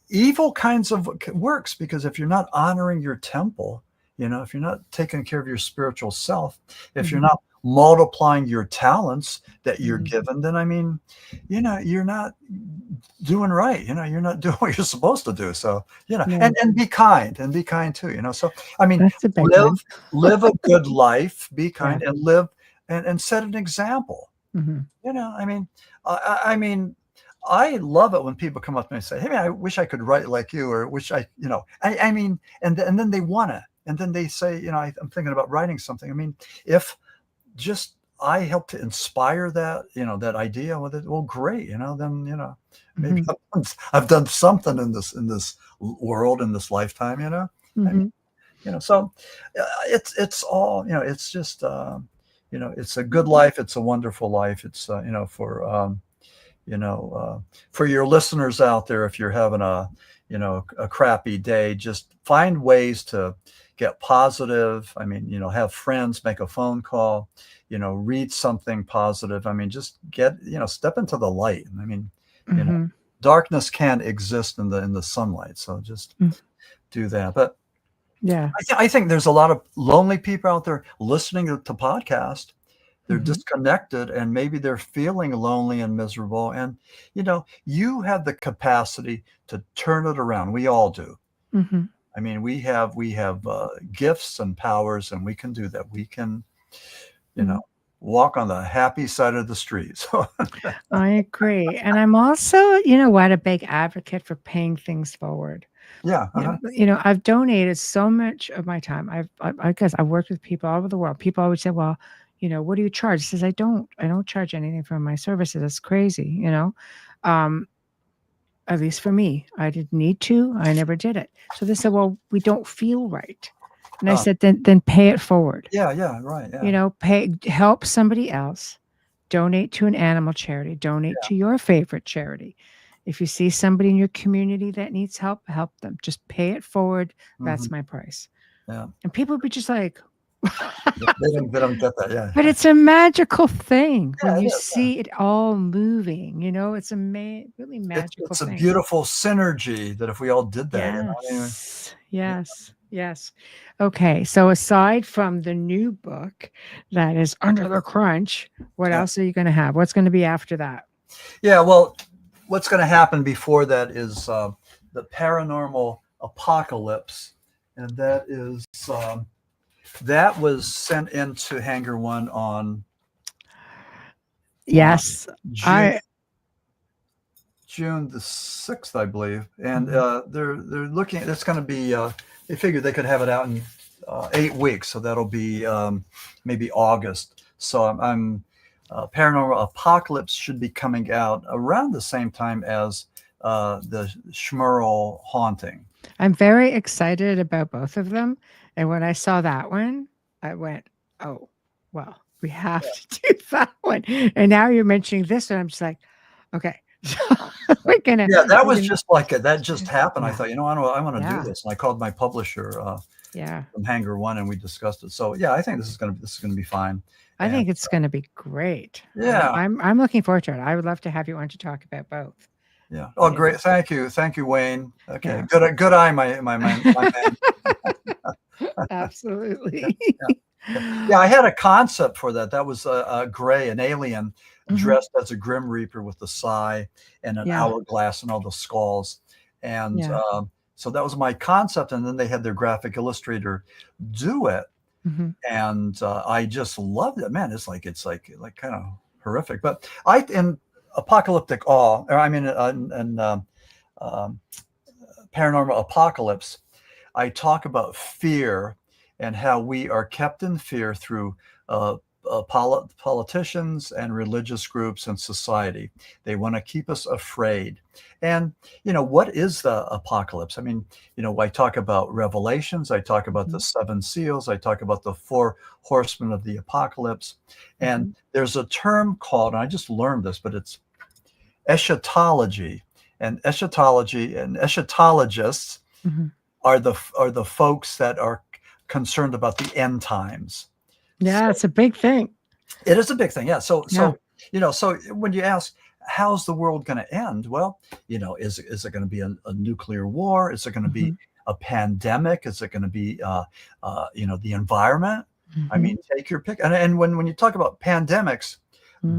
evil kinds of works, because if you're not honoring your temple, if you're not taking care of your spiritual self, if you're not multiplying your talents that you're given, then I mean, you're not doing right. You're not doing what you're supposed to do. So, and be kind too, so, I mean, live a good life, be kind, and live and set an example. I mean, I love it when people come up to me and say, hey, man, I wish I could write like you, or wish I mean, and then they want it. And then they say, I'm thinking about writing something. I mean, if just I help to inspire that, that idea with it, well, great, then, maybe I've done something in this world, in this lifetime, I mean, so it's all, it's just, it's a good life. It's a wonderful life. It's, for your listeners out there, if you're having a crappy day, just find ways to get positive. I mean, have friends, make a phone call, read something positive. I mean, just get, step into the light. I mean, darkness can't exist in the sunlight. So just do that. But yeah, I think there's a lot of lonely people out there listening to podcast. They're disconnected, and maybe they're feeling lonely and miserable. And, you have the capacity to turn it around. We all do. I mean, we have gifts and powers, and we can do that. We can, walk on the happy side of the street. So I agree. And I'm also, a big advocate for paying things forward. yeah. I've donated so much of my time. I've worked with people all over the world. People always say, well, what do you charge? I says, I don't charge anything for my services. That's crazy, at least for me. I didn't need to. I never did it. So they said, well, we don't feel right. And I said, then pay it forward. Yeah, right. Yeah. Help somebody else. Donate to an animal charity. Donate to your favorite charity. If you see somebody in your community that needs help them. Just pay it forward. That's my price. Yeah. And people would be just like, they don't get that. Yeah. But it's a magical thing when you it is, see it all moving. It's a really magical It's thing. a beautiful synergy that if we all did that. Yes. Okay. So aside from the new book that is Under the Crunch, what else are you going to have? What's going to be after that? Yeah. Well, what's going to happen before that is the Paranormal Apocalypse. And that is, that was sent into Hangar One on June the 6th, I believe. And they're looking at, it's going to be, they figured they could have it out in 8 weeks. So that'll be maybe August. So I'm Paranormal Apocalypse should be coming out around the same time as the Schmerl Haunting. I'm very excited about both of them. And when I saw that one, I went, oh, well, we have to do that one. And now you're mentioning this, and I'm just like, okay. We're gonna. Yeah, that was just like that just happened. I thought, I want to do this, and I called my publisher, from Hangar One, and we discussed it. So I think this is gonna be fine. I think it's gonna be great. Yeah, I'm looking forward to it. I would love to have you on to talk about both. Yeah. Oh, great. Thank you, Wayne. Okay. Good eye, my man. Absolutely. Yeah, I had a concept for that. That was a gray, an alien dressed as a Grim Reaper with the sai and an hourglass and all the skulls. And so that was my concept. And then they had their graphic illustrator do it. And I just loved it. Man, it's like kind of horrific. But in Apocalyptic Awe, or I mean, Paranormal Apocalypse, I talk about fear and how we are kept in fear through politicians and religious groups and society. They want to keep us afraid. And, what is the apocalypse? I mean, I talk about Revelations. I talk about the 7 seals. I talk about the 4 horsemen of the apocalypse. And there's a term called, and I just learned this, but it's eschatology. And eschatologists are the folks that are concerned about the end times. Yeah, it's a big thing. It is a big thing. Yeah. So when you ask, how's the world going to end? Well, is it going to be a nuclear war? Is it going to be a pandemic? Is it going to be, the environment? I mean, take your pick. And when you talk about pandemics,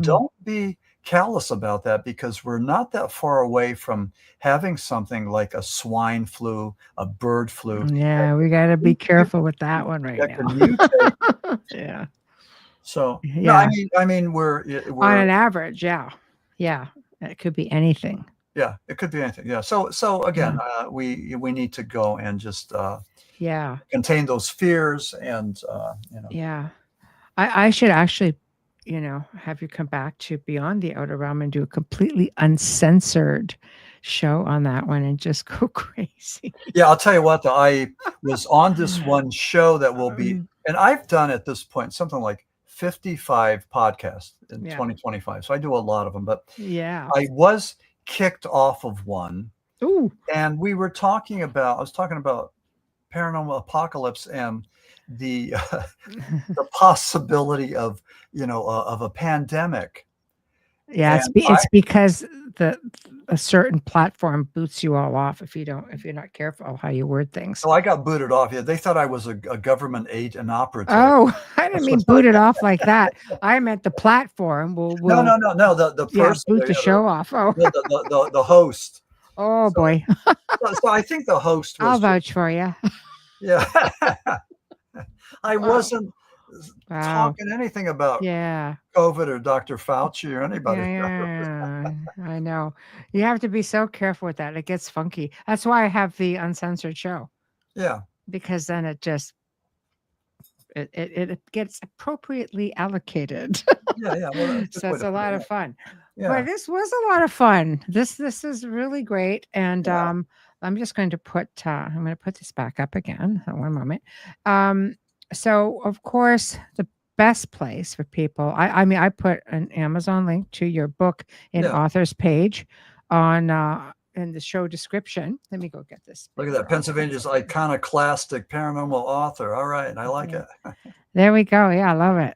don't be callous about that, because we're not that far away from having something like a swine flu, a bird flu. Yeah, we got to be careful with that one right now. Yeah. So no, I mean, we're on an average. Yeah. It could be anything. Yeah, it could be anything. Yeah. So again, we need to go and just contain those fears and Yeah, I should actually have you come back to Beyond the Outer Realm and do a completely uncensored show on that one and just go crazy. Yeah, I'll tell you what, though, I was on this one show that will be, and I've done at this point something like 55 podcasts in 2025. So I do a lot of them, but I was kicked off of one. Ooh. And I was talking about paranormal apocalypse and the the possibility of a pandemic. Yeah, it's because a certain platform boots you all off if you're not careful how you word things. So I got booted off. Yeah, they thought I was a government agent operative. Oh, I didn't mean booted off like that. I meant the platform will no. The person boot the show off. Oh, the host. Oh boy. So I think the host was. I'll vouch for you. Yeah. I wasn't talking anything about COVID or Dr. Fauci or anybody. Yeah, I know. You have to be so careful with that. It gets funky. That's why I have the uncensored show. Yeah. Because then it just it gets appropriately allocated. Yeah. Well, so it's a lot of fun. Yeah. But this was a lot of fun. This is really great. And I'm just going to put this back up again. One moment. So of course the best place for people. I put an Amazon link to your book in author's page on in the show description. Let me go get this. Look at that. Pennsylvania's iconoclastic paranormal author. All right. I like it. There we go. Yeah, I love it.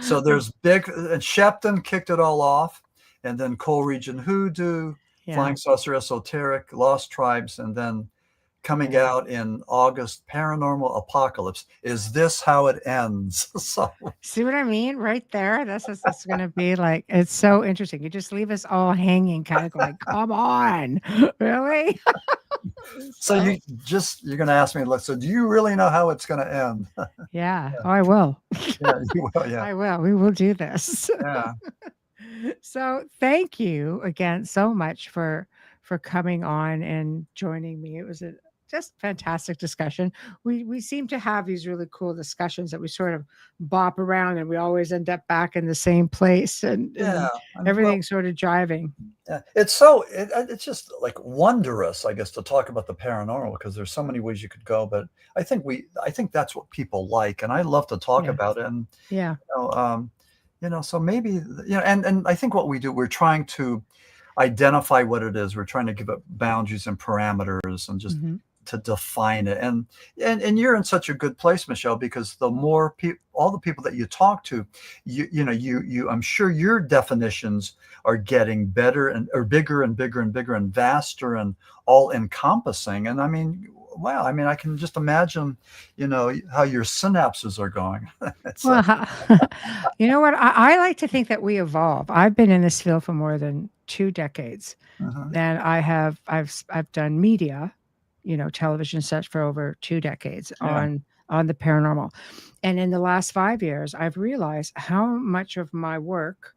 So there's and Shepton kicked it all off, and then Region Hoodoo, Flying Saucer Esoteric, Lost Tribes, and then coming out in August, Paranormal Apocalypse. Is this how it ends? So see what I mean right there? That's going to be like, it's so interesting. You just leave us all hanging, kind of going, come on, really? So you're going to ask me, so do you really know how it's going to end? Yeah. Oh, I will. Yeah, you will. Yeah. I will. We will do this. Yeah. So thank you again so much for coming on and joining me. It was just fantastic discussion. We seem to have these really cool discussions that we sort of bop around and we always end up back in the same place and everything's sort of driving. Yeah. It's just like wondrous, I guess, to talk about the paranormal because there's so many ways you could go. But I think that's what people like, and I love to talk about it. And so maybe and I think what we do, we're trying to identify what it is. We're trying to give it boundaries and parameters and just to define it. And you're in such a good place, Michelle, because the more all the people that you talk to, you I'm sure your definitions are getting better or bigger and bigger and bigger and vaster and all encompassing. And I mean, wow, I can just imagine, how your synapses are going. You know what? I like to think that we evolve. I've been in this field for more than 2 decades, and I've done media, television sets for over 2 decades on the paranormal. And in the last 5 years, I've realized how much of my work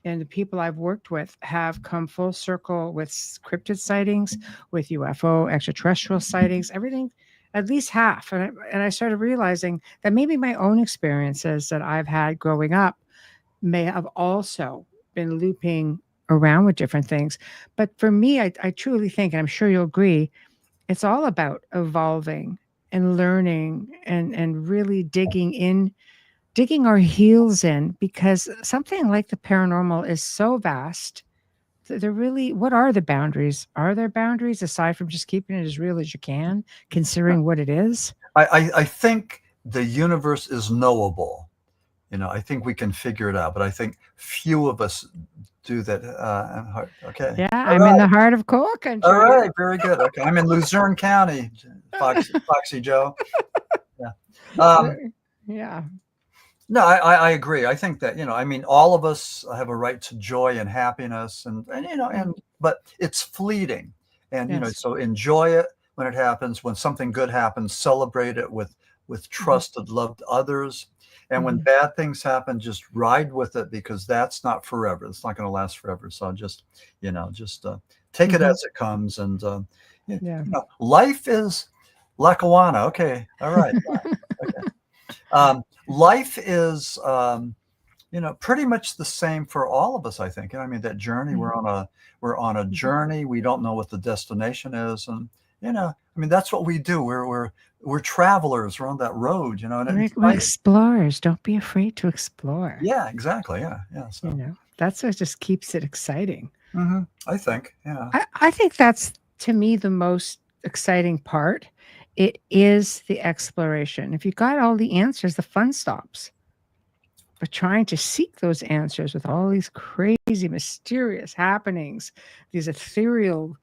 and the people I've worked with have come full circle with cryptid sightings, with UFO, extraterrestrial sightings, everything, at least half. And I started realizing that maybe my own experiences that I've had growing up may have also been looping around with different things. But for me, I truly think, and I'm sure you'll agree, it's all about evolving and learning and really digging our heels in, because something like the paranormal is so vast. What are the boundaries? Are there boundaries aside from just keeping it as real as you can, considering what it is? I think the universe is knowable. I think we can figure it out, but I think few of us do that. Okay. Yeah, I'm in the heart of coal country. All right, very good. Okay, I'm in Luzerne County, Foxy Joe. Yeah. Yeah. No, I agree. I think that, all of us have a right to joy and happiness but it's fleeting. And, so enjoy it when it happens. When something good happens, celebrate it with trusted, loved others. And when bad things happen, just ride with it, because that's not forever. It's not going to last forever. So just take it as it comes. And, life is Lackawanna. Okay. All right. Okay. Life is pretty much the same for all of us, I think. I mean, that journey, we're on a journey. We don't know what the destination is. And, I mean, that's what we do. We're travelers. We're on that road, and we're explorers. Don't be afraid to explore. Yeah, exactly. Yeah. Yeah. So, that's what just keeps it exciting. I think, yeah. I think that's, to me, the most exciting part. It is the exploration. If you got all the answers, the fun stops. But trying to seek those answers with all these crazy, mysterious happenings, these ethereal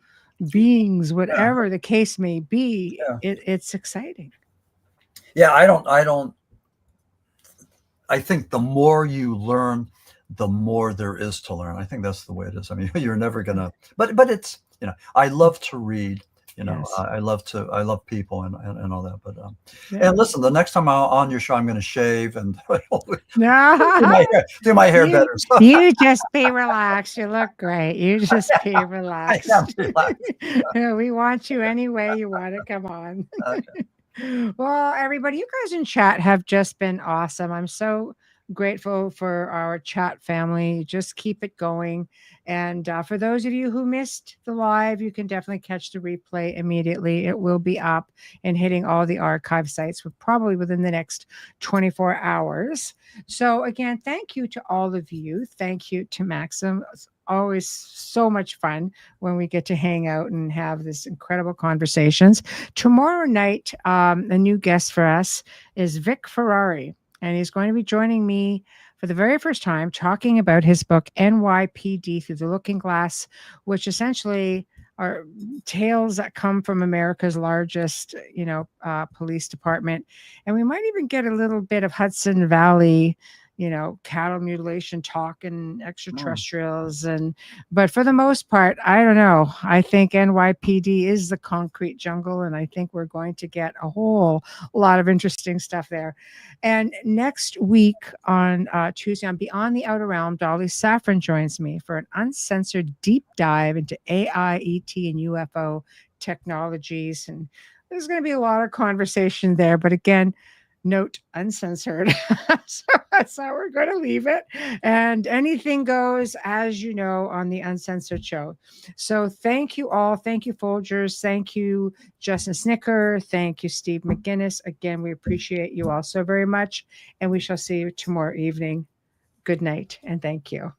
beings, whatever the case may be, it's exciting. Yeah, I think the more you learn, the more there is to learn. I think that's the way it is. I mean, you're never gonna, but it's, I love to read. I love people and all that. But and listen, the next time I'm on your show, I'm going to shave and do my hair better. So. You just be relaxed. You look great. You just be relaxed. I am relaxed. We want you any way you want to come on. Okay. Well, everybody, you guys in chat have just been awesome. I'm so grateful for our chat family. Just keep it going. And for those of you who missed the live, you can definitely catch the replay immediately. It will be up and hitting all the archive sites probably within the next 24 hours. So again, thank you to all of you. Thank you to Maxim. It's always so much fun when we get to hang out and have this incredible conversations. Tomorrow night, a new guest for us is Vic Ferrari. And he's going to be joining me for the very first time talking about his book, NYPD Through the Looking Glass, which essentially are tales that come from America's largest, police department. And we might even get a little bit of Hudson Valley, cattle mutilation talk and extraterrestrials. But for the most part, I don't know. I think NYPD is the concrete jungle, and I think we're going to get a whole lot of interesting stuff there. And next week on Tuesday on Beyond the Outer Realm, Dolly Safran joins me for an uncensored deep dive into AI, ET, and UFO technologies. And there's going to be a lot of conversation there. But again, note uncensored. So that's how we're going to leave it. And anything goes, as you know, on the Uncensored Show. So thank you all. Thank you, Folgers. Thank you, Justin Snicker. Thank you, Steve McGinnis. Again, we appreciate you all so very much. And we shall see you tomorrow evening. Good night and thank you.